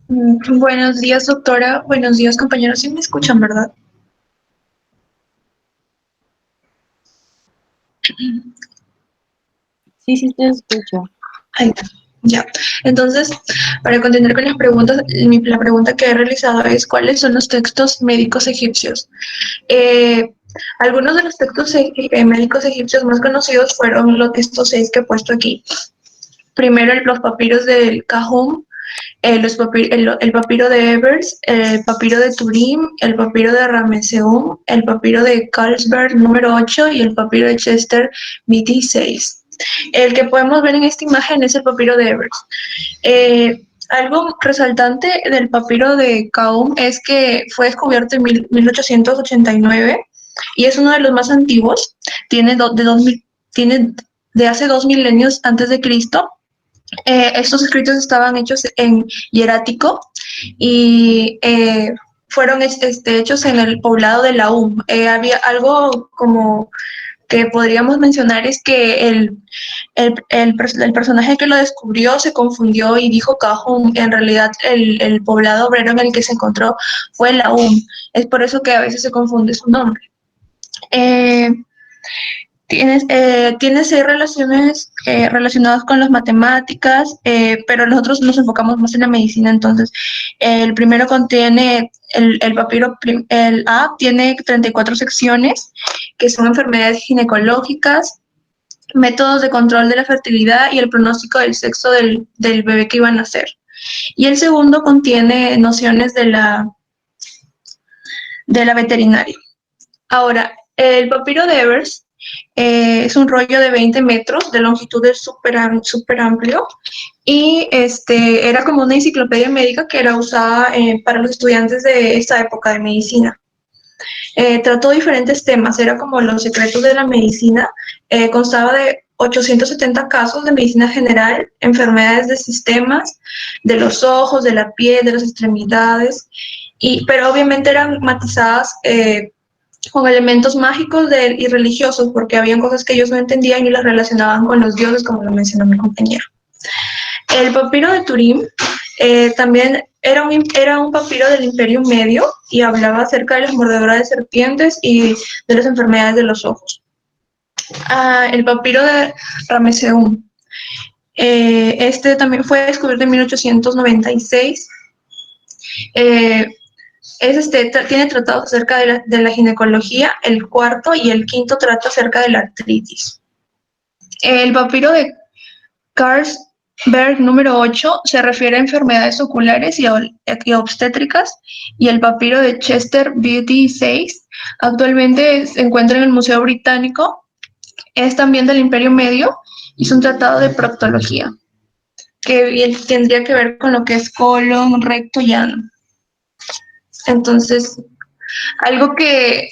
Buenos días, doctora. Buenos días, compañeros. ¿Sí me escuchan, verdad? Sí, sí, te escucho. Ahí está. Ya. Entonces, para continuar con las preguntas, la pregunta que he realizado es ¿cuáles son los textos médicos egipcios? Algunos de los textos médicos egipcios más conocidos fueron estos 6 que he puesto aquí. Primero, los papiros del Kahum, el papiro de Ebers, el papiro de Turín, el papiro de Rameseum, el papiro de Carlsberg número 8 y el papiro de Chester BT 6. El que podemos ver en esta imagen es el papiro de Ebers. Algo resaltante del papiro de Kahum es que fue descubierto en 1889 y es uno de los más antiguos. Tiene de hace 2 milenios antes de Cristo. Estos escritos estaban hechos en hierático y fueron hechos en el poblado de Laum. Había algo como que podríamos mencionar es que el personaje que lo descubrió se confundió y dijo Kahum. En realidad el poblado obrero en el que se encontró fue Laum. Es por eso que a veces se confunde su nombre. Tiene 6 relaciones relacionadas con las matemáticas, pero nosotros nos enfocamos más en la medicina. Entonces, el primero contiene, el papiro, el A tiene 34 secciones, que son enfermedades ginecológicas, métodos de control de la fertilidad y el pronóstico del sexo del bebé que iba a nacer. Y el segundo contiene nociones de la veterinaria. Ahora, el papiro de Ebers es un rollo de 20 metros de longitud, es súper amplio y era como una enciclopedia médica que era usada para los estudiantes de esta época de medicina. Trató diferentes temas, era como los secretos de la medicina. Constaba de 870 casos de medicina general, enfermedades de sistemas, de los ojos, de la piel, de las extremidades, pero obviamente eran matizadas con elementos mágicos y religiosos, porque habían cosas que ellos no entendían y las relacionaban con los dioses, como lo mencionó mi compañero. El papiro de Turín también era un papiro del Imperio Medio y hablaba acerca de las mordeduras de serpientes y de las enfermedades de los ojos. El papiro de Rameseum. También fue descubierto en 1896. Tiene tratados acerca de la ginecología. El cuarto y el quinto trata acerca de la artritis. El papiro de Carlsberg número 8 se refiere a enfermedades oculares y obstétricas, y el papiro de Chester BT 6 actualmente se encuentra en el Museo Británico. Es también del Imperio Medio y es un tratado de proctología que tendría que ver con lo que es colon, recto y ano. Entonces, algo que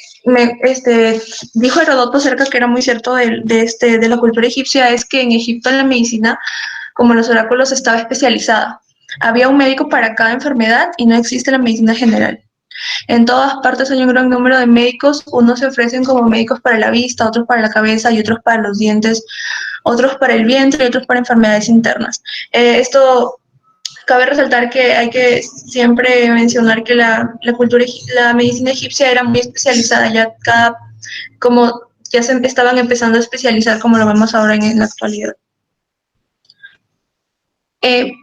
dijo Heródoto acerca que era muy cierto de la cultura egipcia es que en Egipto la medicina, como los oráculos, estaba especializada. Había un médico para cada enfermedad y no existe la medicina general. En todas partes hay un gran número de médicos. Unos se ofrecen como médicos para la vista, otros para la cabeza y otros para los dientes, otros para el vientre y otros para enfermedades internas. Esto cabe resaltar que hay que siempre mencionar que la medicina egipcia era muy especializada, ya se estaban empezando a especializar como lo vemos ahora en la actualidad.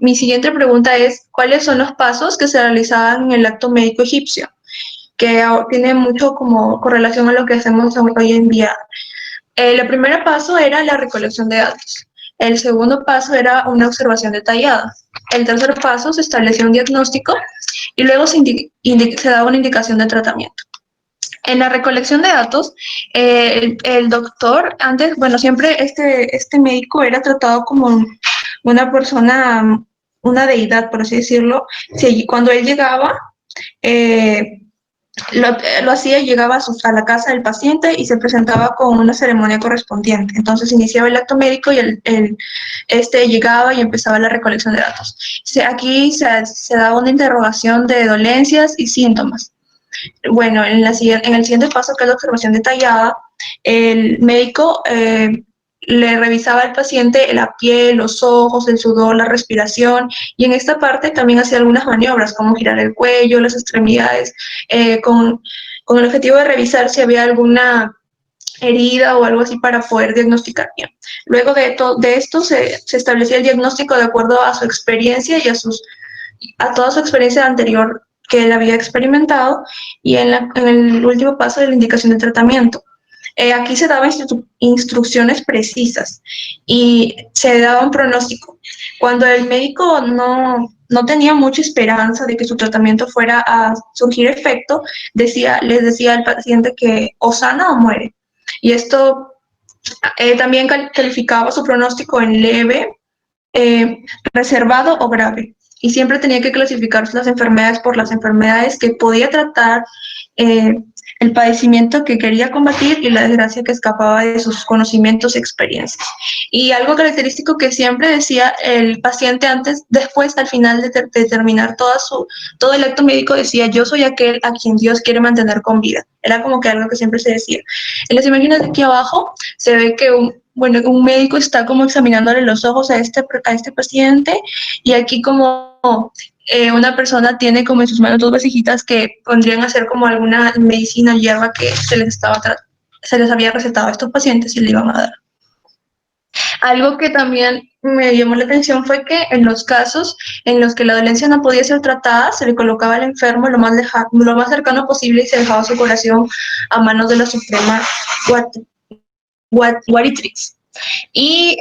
Mi siguiente pregunta es, ¿cuáles son los pasos que se realizaban en el acto médico egipcio? Que tiene mucho como correlación a lo que hacemos hoy en día. El primer paso era la recolección de datos. El segundo paso era una observación detallada. El tercer paso se establecía un diagnóstico y luego se daba una indicación de tratamiento. En la recolección de datos, el doctor, antes, bueno, siempre este médico era tratado como una persona, una deidad, por así decirlo. Cuando él llegaba, lo hacía, llegaba a la casa del paciente y se presentaba con una ceremonia correspondiente. Entonces iniciaba el acto médico y este llegaba y empezaba la recolección de datos. Aquí se daba una interrogación de dolencias y síntomas. Bueno, en el siguiente paso, que es la observación detallada, el médico le revisaba al paciente la piel, los ojos, el sudor, la respiración, y en esta parte también hacía algunas maniobras, como girar el cuello, las extremidades, con el objetivo de revisar si había alguna herida o algo así para poder diagnosticar bien. Luego de esto se establecía el diagnóstico de acuerdo a su experiencia y a toda su experiencia anterior que él había experimentado, y en el último paso de la indicación de tratamiento. Aquí se daban instrucciones precisas y se daba un pronóstico. Cuando el médico no tenía mucha esperanza de que su tratamiento fuera a surgir efecto, les decía al paciente que o sana o muere. Y esto también calificaba su pronóstico en leve, reservado o grave. Y siempre tenía que clasificar las enfermedades por las enfermedades que podía tratar, el padecimiento que quería combatir y la desgracia que escapaba de sus conocimientos y experiencias. Y algo característico que siempre decía el paciente después, al final de terminar todo el acto médico, decía: yo soy aquel a quien Dios quiere mantener con vida. Era como que algo que siempre se decía. En las imágenes de aquí abajo se ve que un médico está como examinándole los ojos a este paciente, y aquí como una persona tiene como en sus manos 2 vasijitas que pondrían a ser como alguna medicina o hierba que se les había recetado a estos pacientes y le iban a dar. Algo que también me llamó la atención fue que en los casos en los que la dolencia no podía ser tratada, se le colocaba al enfermo lo más cercano posible y se dejaba su curación a manos de la Suprema Guaritrix. Y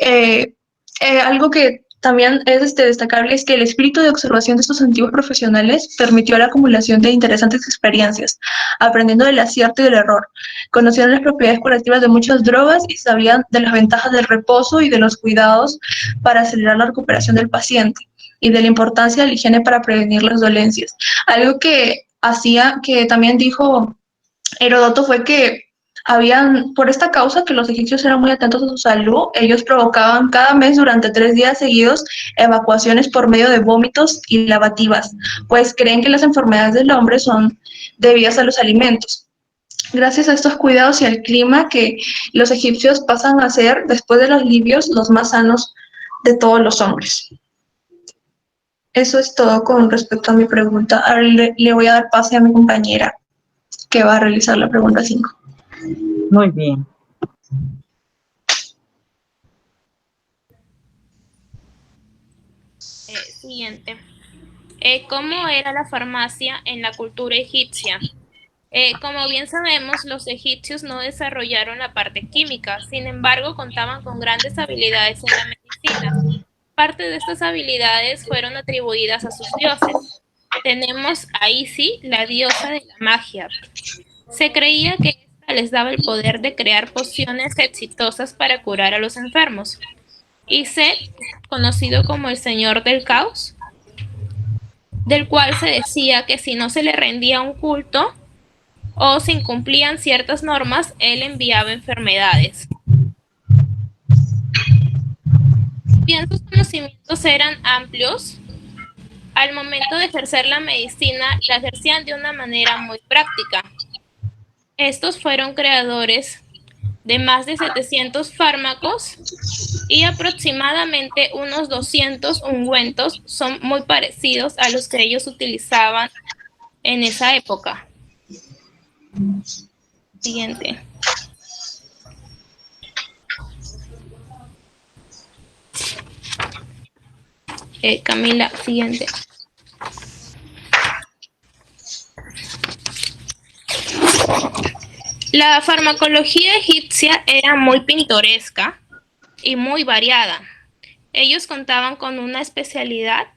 algo que también es destacable es que el espíritu de observación de estos antiguos profesionales permitió la acumulación de interesantes experiencias, aprendiendo del acierto y del error. Conocieron las propiedades curativas de muchas drogas y sabían de las ventajas del reposo y de los cuidados para acelerar la recuperación del paciente, y de la importancia de la higiene para prevenir las dolencias. Algo que también dijo Heródoto fue que por esta causa que los egipcios eran muy atentos a su salud, ellos provocaban cada mes durante 3 días seguidos evacuaciones por medio de vómitos y lavativas, pues creen que las enfermedades del hombre son debidas a los alimentos. Gracias a estos cuidados y al clima, que los egipcios pasan a ser, después de los libios, los más sanos de todos los hombres. Eso es todo con respecto a mi pregunta. Ahora le voy a dar pase a mi compañera, que va a realizar la pregunta 5. Muy bien. Siguiente. ¿Cómo era la farmacia en la cultura egipcia? Como bien sabemos, los egipcios no desarrollaron la parte química, sin embargo, contaban con grandes habilidades en la medicina. Parte de estas habilidades fueron atribuidas a sus dioses. Tenemos a Isis, la diosa de la magia. Se creía que esta les daba el poder de crear pociones exitosas para curar a los enfermos. Y Set, conocido como el Señor del Caos, del cual se decía que si no se le rendía un culto o se incumplían ciertas normas, él enviaba enfermedades. Bien, sus conocimientos eran amplios. Al momento de ejercer la medicina, la ejercían de una manera muy práctica. Estos fueron creadores de más de 700 fármacos y aproximadamente unos 200 ungüentos son muy parecidos a los que ellos utilizaban en esa época. Siguiente. Camila, siguiente. La farmacología egipcia era muy pintoresca y muy variada. Ellos contaban con una especialidad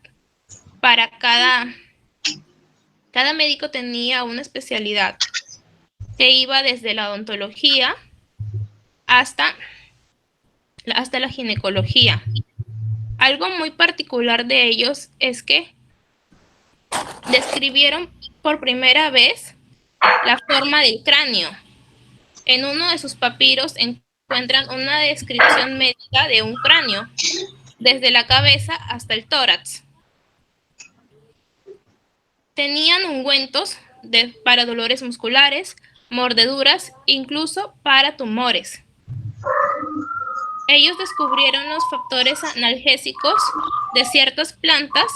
para cada médico tenía una especialidad que iba desde la odontología hasta la ginecología. Algo muy particular de ellos es que describieron por primera vez la forma del cráneo. En uno de sus papiros encuentran una descripción médica de un cráneo, desde la cabeza hasta el tórax. Tenían ungüentos para dolores musculares, mordeduras, incluso para tumores. Ellos descubrieron los factores analgésicos de ciertas plantas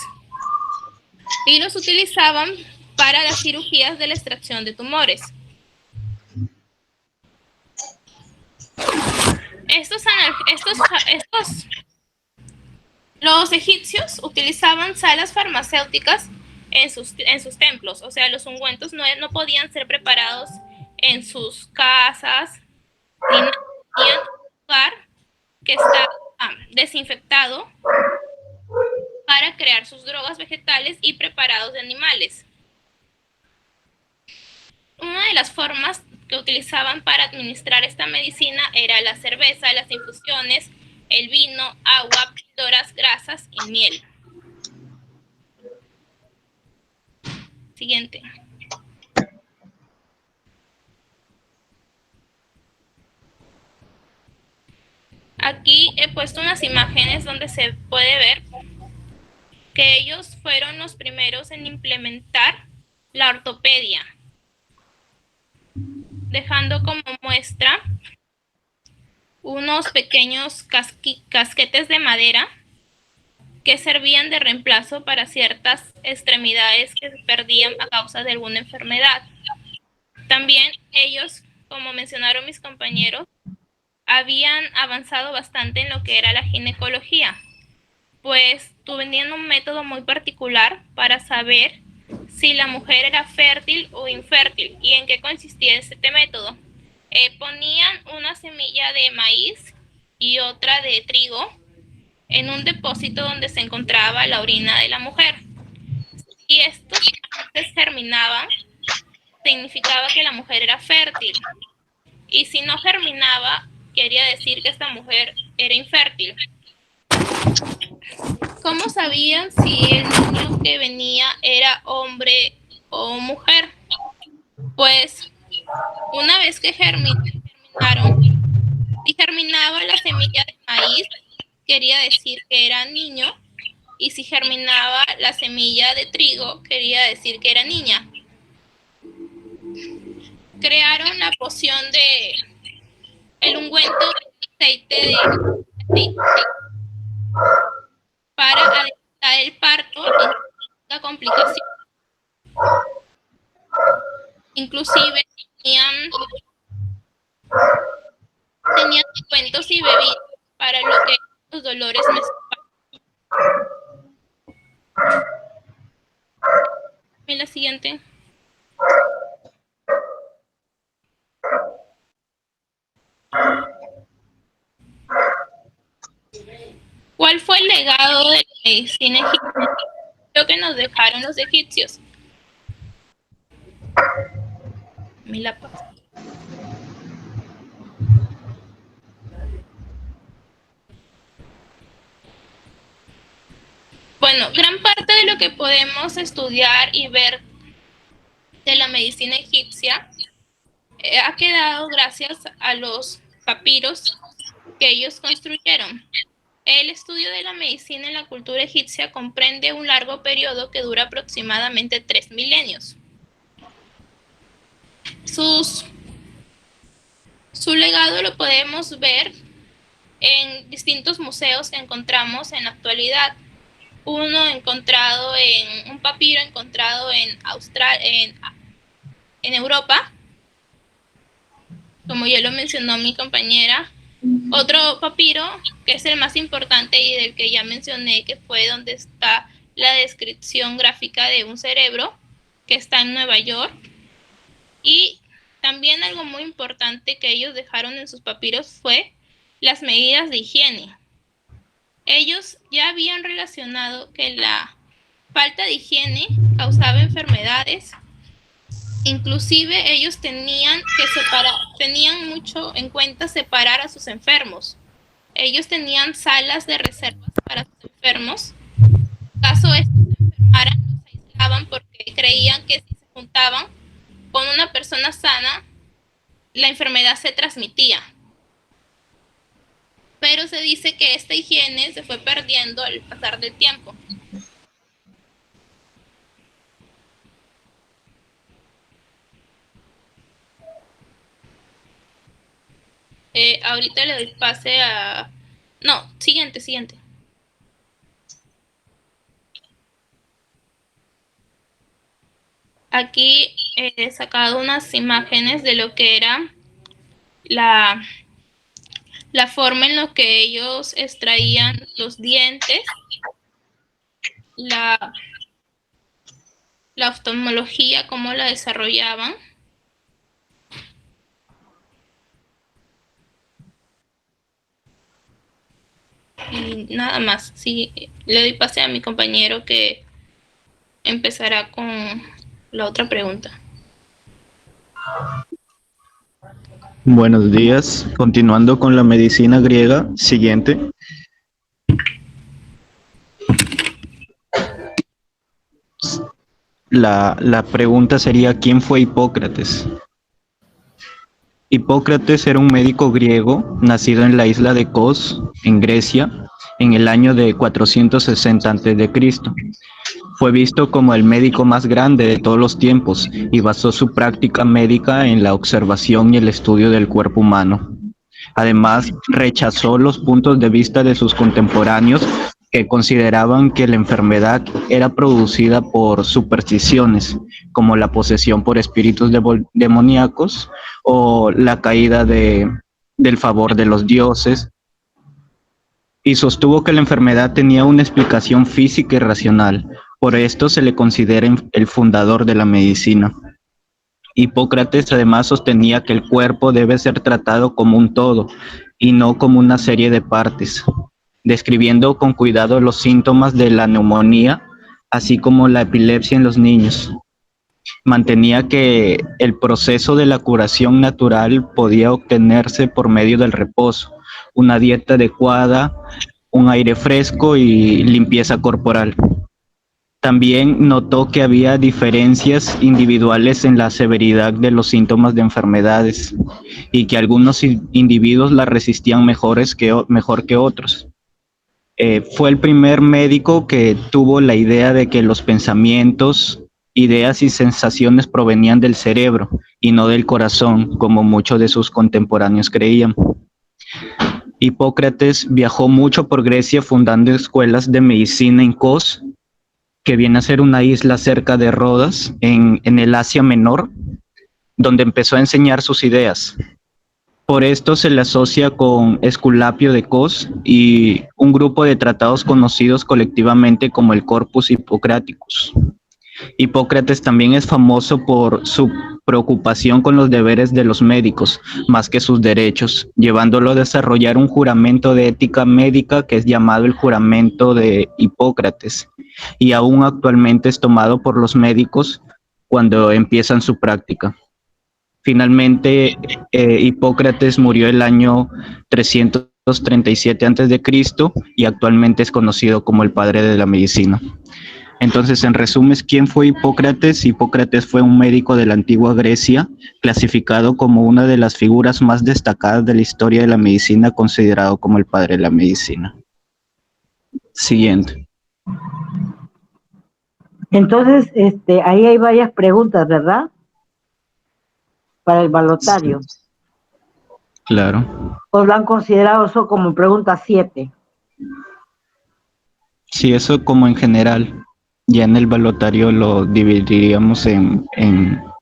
y los utilizaban para las cirugías de la extracción de tumores. Los egipcios utilizaban salas farmacéuticas en sus templos, o sea, los ungüentos no podían ser preparados en sus casas, ni en un lugar que está desinfectado para crear sus drogas vegetales y preparados de animales. Una de las formas que utilizaban para administrar esta medicina era la cerveza, las infusiones, el vino, agua, píldoras, grasas y miel. Siguiente. Aquí he puesto unas imágenes donde se puede ver que ellos fueron los primeros en implementar la ortopedia, dejando como muestra unos pequeños casquetes de madera que servían de reemplazo para ciertas extremidades que se perdían a causa de alguna enfermedad. También ellos, como mencionaron mis compañeros, habían avanzado bastante en lo que era la ginecología, pues tenían un método muy particular para saber si la mujer era fértil o infértil. ¿Y en qué consistía este método? Ponían una semilla de maíz y otra de trigo en un depósito donde se encontraba la orina de la mujer. Si estos germinaban, significaba que la mujer era fértil. Y si no germinaba, quería decir que esta mujer era infértil. ¿Cómo sabían si el niño que venía era hombre o mujer? Pues una vez que germinaron y germinaba la semilla de maíz, quería decir que era niño, y si germinaba la semilla de trigo, quería decir que era niña. Crearon la poción de el ungüento de aceite para adelantar el parto y la complicación. Inclusive tenían ungüentos y bebidas para lo que los dolores menstruales. Y la siguiente. ¿Cuál fue el legado de la medicina egipcia? Lo que nos dejaron los egipcios. Mila Paz. Bueno, gran parte de lo que podemos estudiar y ver de la medicina egipcia ha quedado gracias a los papiros que ellos construyeron. El estudio de la medicina en la cultura egipcia comprende un largo periodo que dura aproximadamente 3 milenios. Su legado lo podemos ver en distintos museos que encontramos en la actualidad. Un papiro encontrado en Europa, como ya lo mencionó mi compañera. Otro papiro, que es el más importante y del que ya mencioné, que fue donde está la descripción gráfica de un cerebro, que está en Nueva York. Y también algo muy importante que ellos dejaron en sus papiros fue las medidas de higiene. Ellos ya habían relacionado que la falta de higiene causaba enfermedades. Inclusive ellos tenían mucho en cuenta separar a sus enfermos. Ellos tenían salas de reservas para sus enfermos. En caso estos se enfermaran, los aislaban porque creían que si se juntaban con una persona sana, la enfermedad se transmitía. Pero se dice que esta higiene se fue perdiendo al pasar del tiempo. Ahorita le doy pase a... No, siguiente. Aquí he sacado unas imágenes de lo que era la forma en la que ellos extraían los dientes, la oftalmología, cómo la desarrollaban. Y nada más. Sí, le doy pase a mi compañero que empezará con la otra pregunta. Buenos días. Continuando con la medicina griega, siguiente. La pregunta sería, ¿quién fue Hipócrates? Hipócrates era un médico griego nacido en la isla de Kos, en Grecia, en el año de 460 a.C. Fue visto como el médico más grande de todos los tiempos y basó su práctica médica en la observación y el estudio del cuerpo humano. Además, rechazó los puntos de vista de sus contemporáneos que consideraban que la enfermedad era producida por supersticiones, como la posesión por espíritus demoníacos o la caída del favor de los dioses, y sostuvo que la enfermedad tenía una explicación física y racional. Por esto se le considera el fundador de la medicina. Hipócrates además sostenía que el cuerpo debe ser tratado como un todo y no como una serie de partes, describiendo con cuidado los síntomas de la neumonía, así como la epilepsia en los niños. Mantenía que el proceso de la curación natural podía obtenerse por medio del reposo, una dieta adecuada, un aire fresco y limpieza corporal. También notó que había diferencias individuales en la severidad de los síntomas de enfermedades y que algunos individuos la resistían mejor que otros. Fue el primer médico que tuvo la idea de que los pensamientos, ideas y sensaciones provenían del cerebro y no del corazón, como muchos de sus contemporáneos creían. Hipócrates viajó mucho por Grecia fundando escuelas de medicina en Kos, que viene a ser una isla cerca de Rodas, en el Asia Menor, donde empezó a enseñar sus ideas. Por esto se le asocia con Esculapio de Kos y un grupo de tratados conocidos colectivamente como el Corpus Hippocraticus. Hipócrates también es famoso por su preocupación con los deberes de los médicos, más que sus derechos, llevándolo a desarrollar un juramento de ética médica que es llamado el juramento de Hipócrates, y aún actualmente es tomado por los médicos cuando empiezan su práctica. Finalmente, Hipócrates murió el año 337 a.C. y actualmente es conocido como el padre de la medicina. Entonces, en resumen, ¿quién fue Hipócrates? Hipócrates fue un médico de la antigua Grecia, clasificado como una de las figuras más destacadas de la historia de la medicina, considerado como el padre de la medicina. Siguiente. Entonces, ahí hay varias preguntas, ¿verdad? Para el balotario. Claro. ¿O lo han considerado eso como pregunta 7? Sí, eso como en general. Ya en el balotario lo dividiríamos en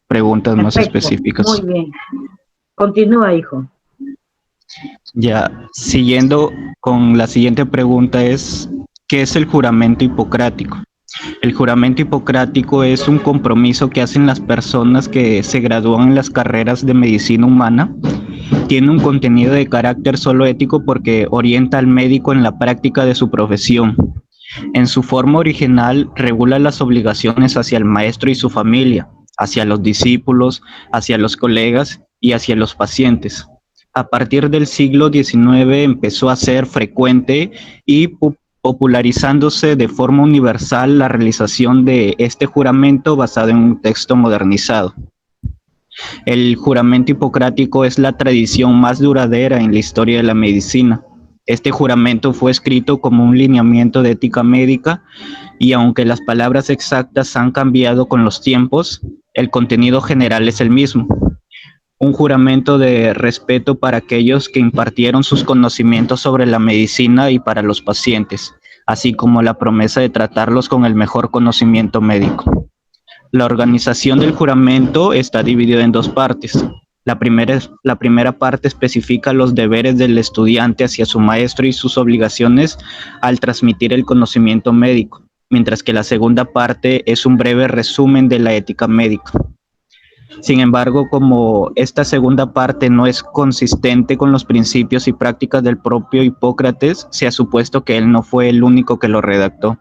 preguntas más específicas. Muy bien. Continúa, hijo. Ya, siguiendo con la siguiente pregunta es, ¿qué es el juramento hipocrático? El juramento hipocrático es un compromiso que hacen las personas que se gradúan en las carreras de medicina humana. Tiene un contenido de carácter solo ético porque orienta al médico en la práctica de su profesión. En su forma original, regula las obligaciones hacia el maestro y su familia, hacia los discípulos, hacia los colegas y hacia los pacientes. A partir del siglo XIX empezó a ser frecuente y popularizándose de forma universal la realización de este juramento basado en un texto modernizado. El juramento hipocrático es la tradición más duradera en la historia de la medicina. Este juramento fue escrito como un lineamiento de ética médica y aunque las palabras exactas han cambiado con los tiempos, el contenido general es el mismo. Un juramento de respeto para aquellos que impartieron sus conocimientos sobre la medicina y para los pacientes, así como la promesa de tratarlos con el mejor conocimiento médico. La organización del juramento está dividida en dos partes. La primera parte especifica los deberes del estudiante hacia su maestro y sus obligaciones al transmitir el conocimiento médico, mientras que la segunda parte es un breve resumen de la ética médica. Sin embargo, como esta segunda parte no es consistente con los principios y prácticas del propio Hipócrates, se ha supuesto que él no fue el único que lo redactó.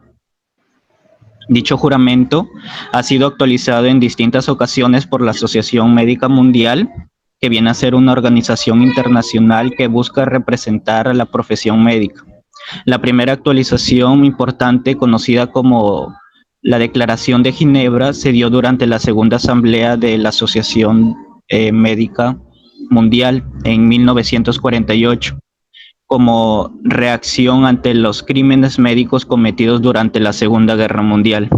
Dicho juramento ha sido actualizado en distintas ocasiones por la Asociación Médica Mundial, que viene a ser una organización internacional que busca representar a la profesión médica. La primera actualización importante, conocida como la Declaración de Ginebra, se dio durante la segunda asamblea de la Asociación Médica Mundial en 1948. Como reacción ante los crímenes médicos cometidos durante la Segunda Guerra Mundial.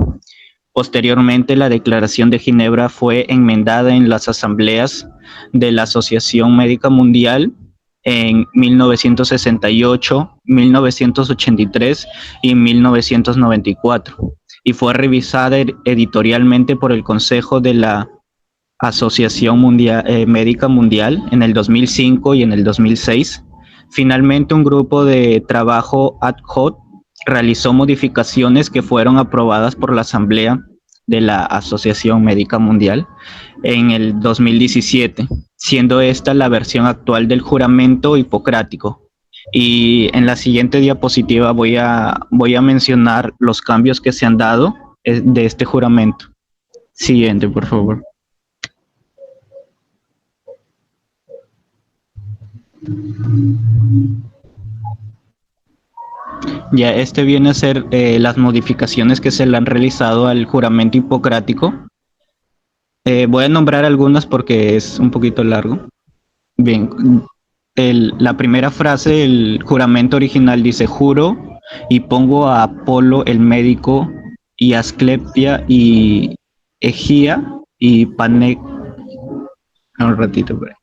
Posteriormente, la Declaración de Ginebra fue enmendada en las asambleas de la Asociación Médica Mundial en 1968, 1983 y 1994, y fue revisada editorialmente por el Consejo de la Asociación Médica Mundial en el 2005 y en el 2006. Finalmente, un grupo de trabajo ad hoc realizó modificaciones que fueron aprobadas por la Asamblea de la Asociación Médica Mundial en el 2017, siendo esta la versión actual del juramento hipocrático. Y en la siguiente diapositiva voy a mencionar los cambios que se han dado de este juramento. Siguiente, por favor. Ya, este viene a ser las modificaciones que se le han realizado al juramento hipocrático. Voy a nombrar algunas porque es un poquito largo. Bien, la primera frase del juramento original dice: juro y pongo a Apolo el médico y a Asclepia y Egía y Pane... Un ratito, por ahí.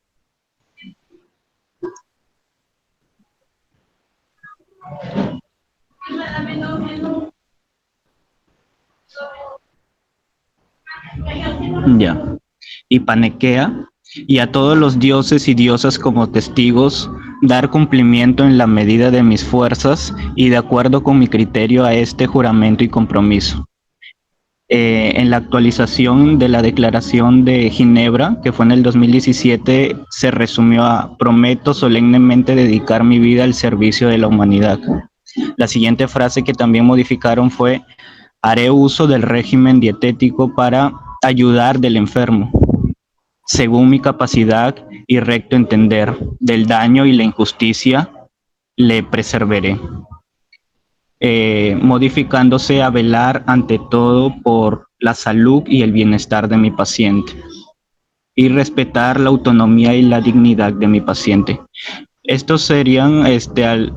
Ya. Y Panequea, y a todos los dioses y diosas como testigos, dar cumplimiento en la medida de mis fuerzas y de acuerdo con mi criterio a este juramento y compromiso. En la actualización de la Declaración de Ginebra, que fue en el 2017, se resumió a: prometo solemnemente dedicar mi vida al servicio de la humanidad. La siguiente frase que también modificaron fue: haré uso del régimen dietético para ayudar del enfermo, según mi capacidad y recto entender, del daño y la injusticia le preservaré. Modificándose a velar ante todo por la salud y el bienestar de mi paciente y respetar la autonomía y la dignidad de mi paciente. Estos serían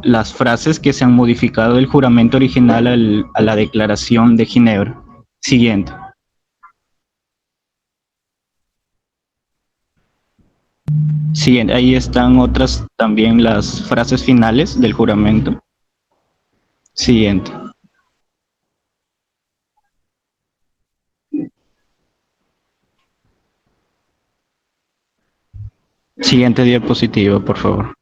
las frases que se han modificado del juramento original a la Declaración de Ginebra. Siguiente. Siguiente. Ahí están otras también las frases finales del juramento. Siguiente. Siguiente diapositiva, por favor.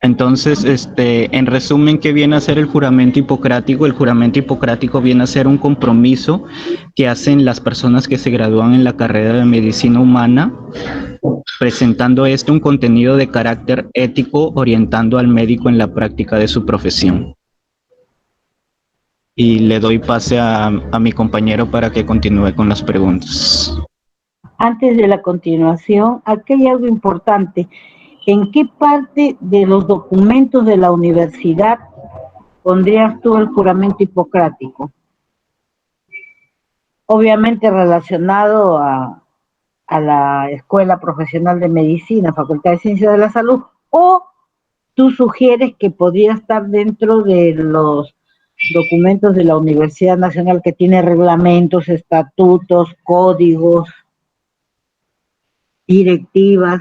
Entonces, en resumen, ¿qué viene a ser el juramento hipocrático? El juramento hipocrático viene a ser un compromiso que hacen las personas que se gradúan en la carrera de medicina humana, presentando un contenido de carácter ético, orientando al médico en la práctica de su profesión. Y le doy pase a mi compañero para que continúe con las preguntas. Antes de la continuación, aquí hay algo importante. ¿En qué parte de los documentos de la universidad pondrías tú el juramento hipocrático? obviamente relacionado a la Escuela Profesional de Medicina, Facultad de Ciencias de la Salud, o tú sugieres que podría estar dentro de los documentos de la Universidad Nacional que tiene reglamentos, estatutos, códigos, directivas.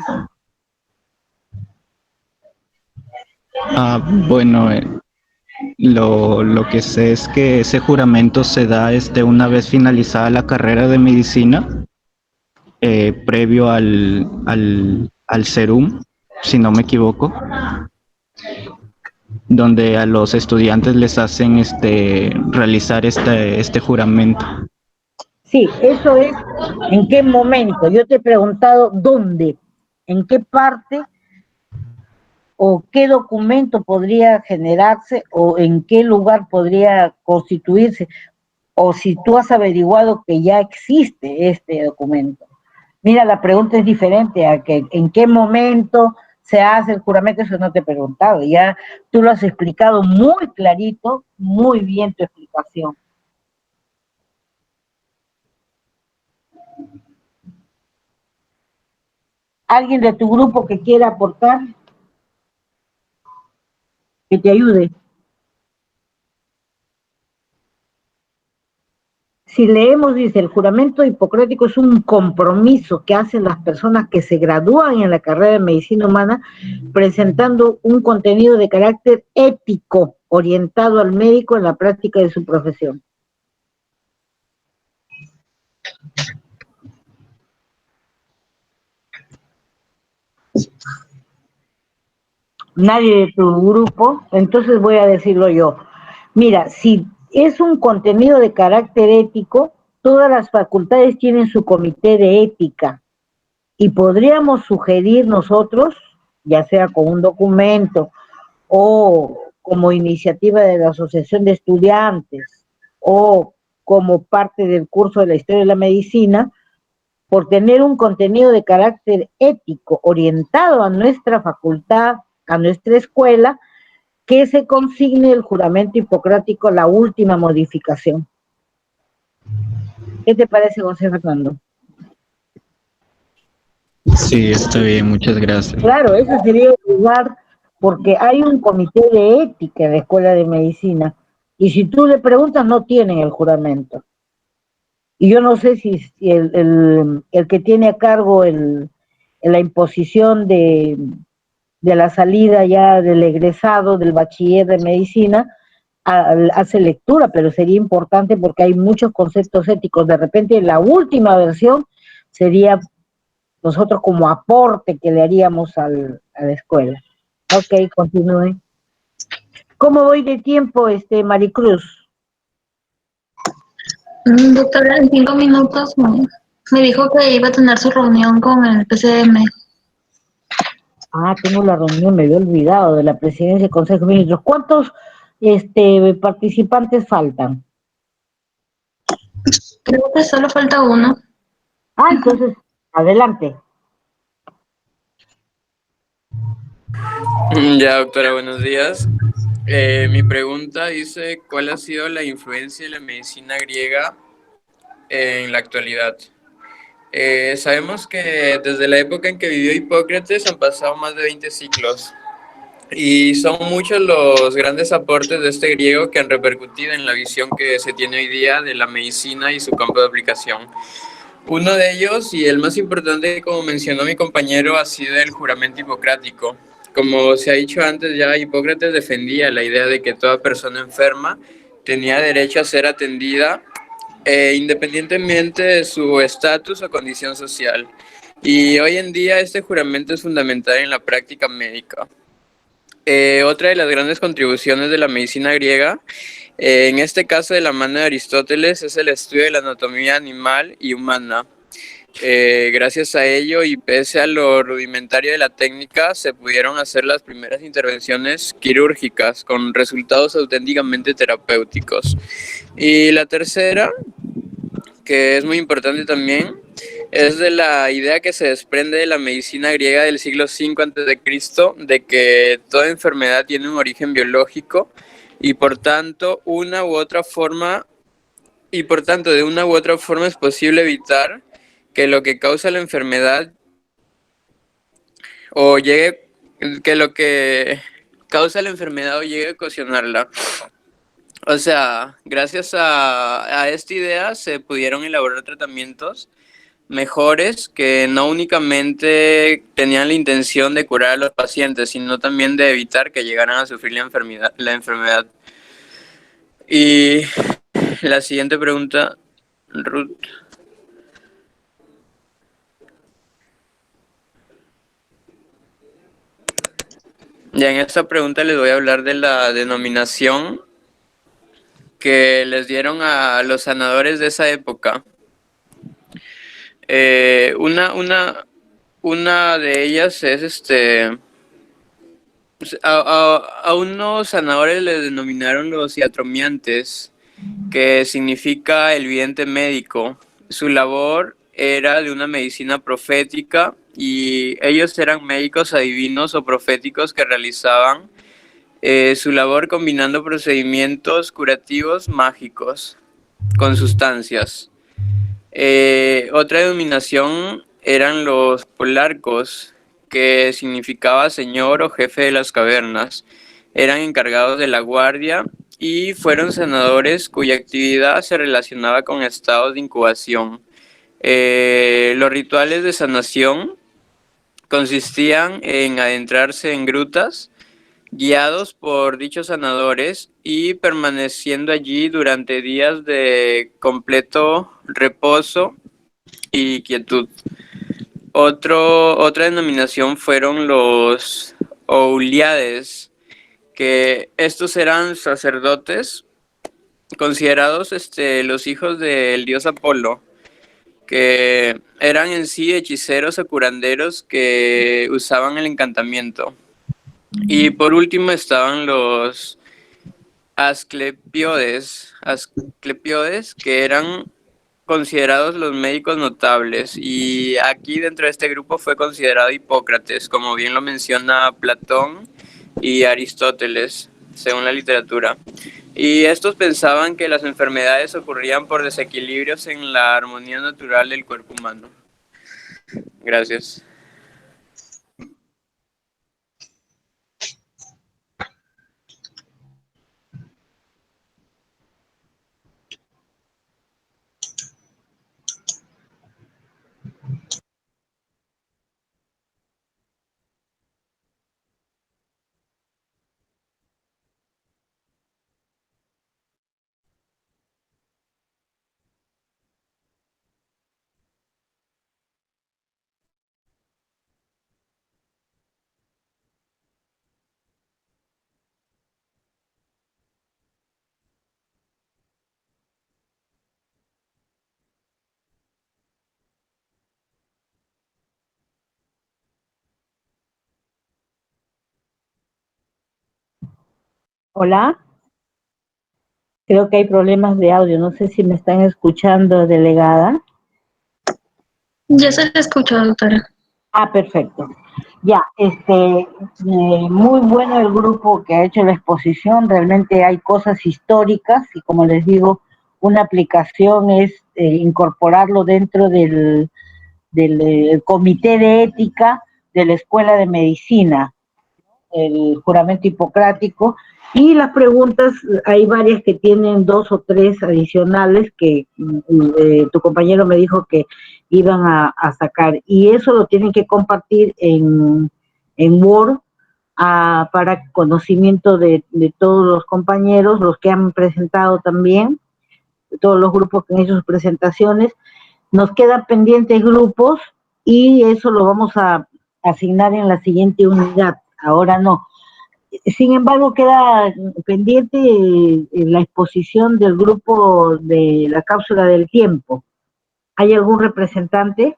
Bueno, lo que sé es que ese juramento se da una vez finalizada la carrera de medicina, previo al Serum, si no me equivoco, donde a los estudiantes les hacen realizar este juramento. Sí, eso es en qué momento. Yo te he preguntado dónde, en qué parte o qué documento podría generarse o en qué lugar podría constituirse, o si tú has averiguado que ya existe este documento. Mira, la pregunta es diferente a que en qué momento se hace el juramento, eso no te he preguntado, ya tú lo has explicado muy clarito, muy bien tu explicación. ¿Alguien de tu grupo que quiera aportar? Que te ayude. Si leemos, dice, el juramento hipocrático es un compromiso que hacen las personas que se gradúan en la carrera de medicina humana presentando un contenido de carácter ético orientado al médico en la práctica de su profesión. Nadie de tu grupo, entonces voy a decirlo yo. Mira, si es un contenido de carácter ético, todas las facultades tienen su comité de ética y podríamos sugerir nosotros, ya sea con un documento o como iniciativa de la Asociación de Estudiantes o como parte del curso de la Historia de la Medicina, por tener un contenido de carácter ético orientado a nuestra facultad, a nuestra escuela, que se consigne el juramento hipocrático, la última modificación. ¿Qué te parece, José Fernando? Sí, está bien, muchas gracias. Claro, ese sería el lugar, porque hay un comité de ética en la Escuela de Medicina, y si tú le preguntas, no tienen el juramento. Y yo no sé si el que tiene a cargo la imposición de la salida ya del egresado del bachiller de medicina, hace lectura, pero sería importante porque hay muchos conceptos éticos. De repente la última versión sería nosotros como aporte que le haríamos a la escuela. Ok, continúe. ¿Cómo voy de tiempo, Maricruz? Doctora, en 5 minutos me dijo que iba a tener su reunión con el PCM. Ah, tengo la reunión, me había olvidado de la presidencia del Consejo de Ministros. ¿Cuántos participantes faltan? Creo que solo falta uno. Ah, entonces, adelante. Ya, doctora, buenos días. Mi pregunta dice, ¿cuál ha sido la influencia de la medicina griega en la actualidad? Sabemos que desde la época en que vivió Hipócrates han pasado más de 20 siglos y son muchos los grandes aportes de este griego que han repercutido en la visión que se tiene hoy día de la medicina y su campo de aplicación. Uno de ellos, y el más importante, como mencionó mi compañero, ha sido el juramento hipocrático. Como se ha dicho antes, ya Hipócrates defendía la idea de que toda persona enferma tenía derecho a ser atendida independientemente de su estatus o condición social. Y hoy en día este juramento es fundamental en la práctica médica. Otra de las grandes contribuciones de la medicina griega, en este caso de la mano de Aristóteles, es el estudio de la anatomía animal y humana. Gracias a ello y pese a lo rudimentario de la técnica, se pudieron hacer las primeras intervenciones quirúrgicas con resultados auténticamente terapéuticos. Y la tercera, que es muy importante también, es de la idea que se desprende de la medicina griega del siglo V a.C., de que toda enfermedad tiene un origen biológico y por tanto una u otra forma y por tanto de una u otra forma es posible evitar que lo que causa la enfermedad o llegue, que lo que causa la enfermedad o llegue a ocasionarla. O sea, gracias a esta idea se pudieron elaborar tratamientos mejores que no únicamente tenían la intención de curar a los pacientes, sino también de evitar que llegaran a sufrir la enfermedad. Y la siguiente pregunta, Ruth. Ya en esta pregunta les voy a hablar de la denominación que les dieron a los sanadores de esa época. Eh, una, una, una de ellas es a unos sanadores les denominaron los iatromiantes, que significa el vidente médico. Su labor era de una medicina profética y ellos eran médicos adivinos o proféticos que realizaban su labor combinando procedimientos curativos mágicos con sustancias. Otra denominación eran los polarcos, que significaba señor o jefe de las cavernas. Eran encargados de la guardia y fueron sanadores cuya actividad se relacionaba con estados de incubación. Los rituales de sanación consistían en adentrarse en grutas guiados por dichos sanadores y permaneciendo allí durante días de completo reposo y quietud. Otra denominación fueron los Ouliades, que estos eran sacerdotes considerados los hijos del dios Apolo, que eran en sí hechiceros o curanderos que usaban el encantamiento. Y por último estaban los Asclepiodes, que eran considerados los médicos notables. Y aquí dentro de este grupo fue considerado Hipócrates, como bien lo menciona Platón y Aristóteles, según la literatura. Y estos pensaban que las enfermedades ocurrían por desequilibrios en la armonía natural del cuerpo humano. Gracias. Hola, creo que hay problemas de audio. No sé si me están escuchando, delegada. Ya se le escuchó, doctora. Ah, perfecto. Ya, muy bueno el grupo que ha hecho la exposición. Realmente hay cosas históricas y, como les digo, una aplicación es incorporarlo dentro del comité de ética de la Escuela de Medicina, el juramento hipocrático. Y las preguntas, hay varias que tienen 2 o 3 adicionales que tu compañero me dijo que iban a sacar, y eso lo tienen que compartir en Word para conocimiento de todos los compañeros, los que han presentado también, todos los grupos que han hecho sus presentaciones. Nos quedan pendientes grupos y eso lo vamos a asignar en la siguiente unidad, ahora no. Sin embargo, queda pendiente la exposición del grupo de la cápsula del tiempo. ¿Hay algún representante?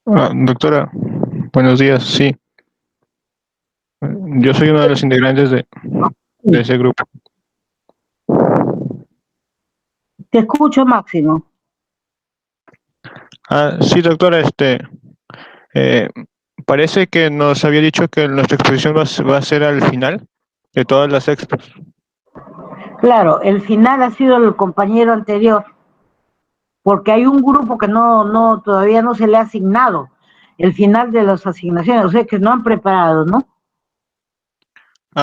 Doctora, buenos días, sí. Yo soy uno de los integrantes de ese grupo. Te escucho, Máximo. Sí, doctora, parece que nos había dicho que nuestra exposición va a ser al final de todas las expos. Claro, el final ha sido el compañero anterior, porque hay un grupo que todavía no se le ha asignado el final de las asignaciones, o sea que no han preparado, ¿no?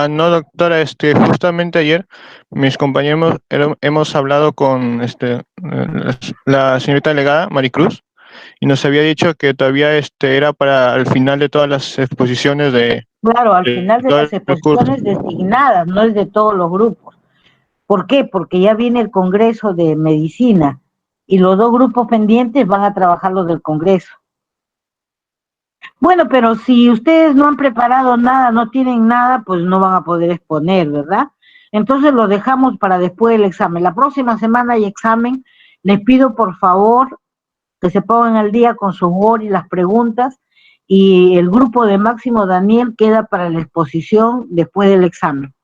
No, doctora, justamente ayer mis compañeros hemos hablado con la señorita delegada, Maricruz, y nos había dicho que todavía era para el final de todas las exposiciones de... Claro, al final de las exposiciones designadas, no es de todos los grupos. ¿Por qué? Porque ya viene el Congreso de Medicina y los dos grupos pendientes van a trabajar los del Congreso. Bueno, pero si ustedes no han preparado nada, no tienen nada, pues no van a poder exponer, ¿verdad? Entonces lo dejamos para después del examen. La próxima semana hay examen. Les pido por favor que se pongan al día con su Word y las preguntas, y el grupo de Máximo Daniel queda para la exposición después del examen.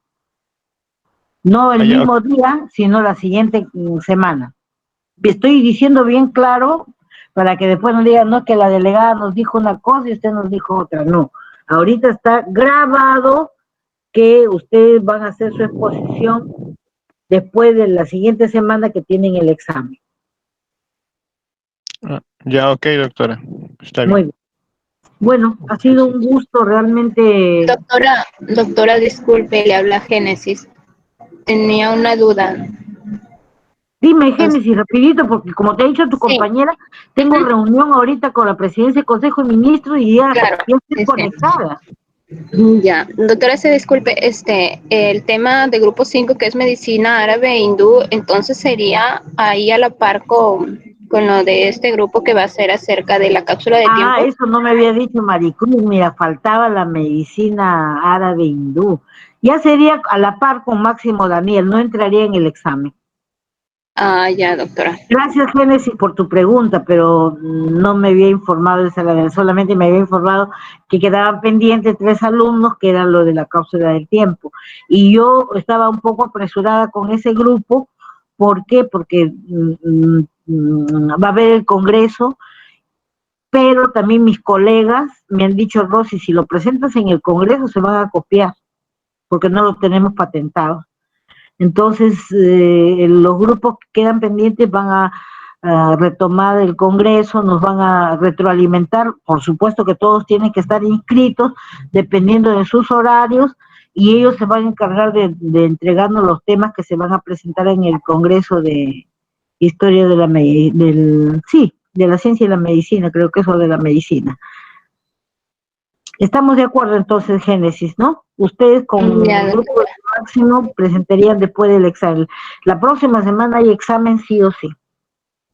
No el mismo día, sino la siguiente semana. Estoy diciendo bien claro para que después no digan, no, que la delegada nos dijo una cosa y usted nos dijo otra. No, ahorita está grabado que ustedes van a hacer su exposición después de la siguiente semana que tienen el examen. Ya, ok, doctora. Está bien. Muy bien. Bueno, ha sido un gusto realmente. Doctora, disculpe, le habla Génesis. Tenía una duda. Dime, Génesis, rapidito, porque como te ha dicho tu compañera, tengo reunión ahorita con la presidencia del Consejo de Ministros y ya estoy conectada. Ya, doctora, se disculpe, el tema de grupo 5, que es medicina árabe e hindú, entonces sería ahí a la par con lo de este grupo que va a ser acerca de la cápsula de tiempo. Eso no me había dicho Maricruz, mira, faltaba la medicina árabe hindú. Ya sería a la par con Máximo Daniel, no entraría en el examen. Ya, doctora. Gracias, Génesis, por tu pregunta, pero no me había informado, solamente me había informado que quedaban pendientes 3 alumnos, que era lo de la cápsula del tiempo. Y yo estaba un poco apresurada con ese grupo. ¿Por qué? Porque va a haber el Congreso, pero también mis colegas me han dicho, Rosy, si lo presentas en el Congreso se van a copiar, porque no lo tenemos patentado. Entonces, los grupos que quedan pendientes van a retomar el Congreso, nos van a retroalimentar. Por supuesto que todos tienen que estar inscritos, dependiendo de sus horarios, y ellos se van a encargar de entregarnos los temas que se van a presentar en el Congreso de Historia de de la Ciencia y la Medicina, creo que eso de la medicina. Estamos de acuerdo entonces, Génesis, ¿no? Ustedes con el grupo de Máximo presentarían después del examen. La próxima semana hay examen sí o sí.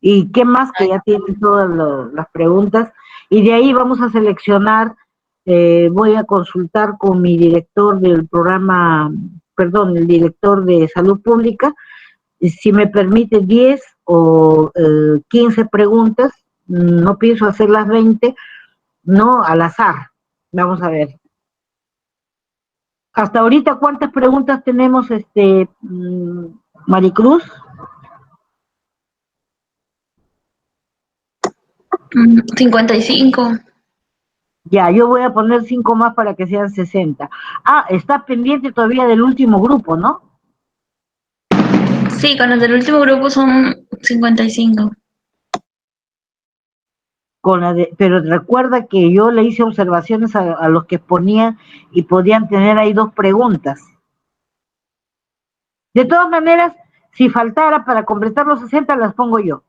¿Y qué más? Que ya tienen todas las preguntas. Y de ahí vamos a seleccionar, voy a consultar con mi director del programa, el director de Salud Pública, si me permite 10 o 15 preguntas, no pienso hacer las 20, no al azar. Vamos a ver. Hasta ahorita, ¿cuántas preguntas tenemos, Maricruz? 55. Ya, yo voy a poner 5 más para que sean 60. Está pendiente todavía del último grupo, ¿no? Sí, con los del último grupo son 55. Pero recuerda que yo le hice observaciones a los que ponían y podían tener ahí 2 preguntas. De todas maneras, si faltara para completar los 60, las pongo yo.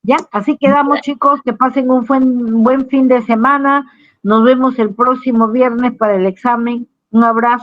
¿Ya? Así quedamos, chicos, que pasen un buen fin de semana. Nos vemos el próximo viernes para el examen. Un abrazo.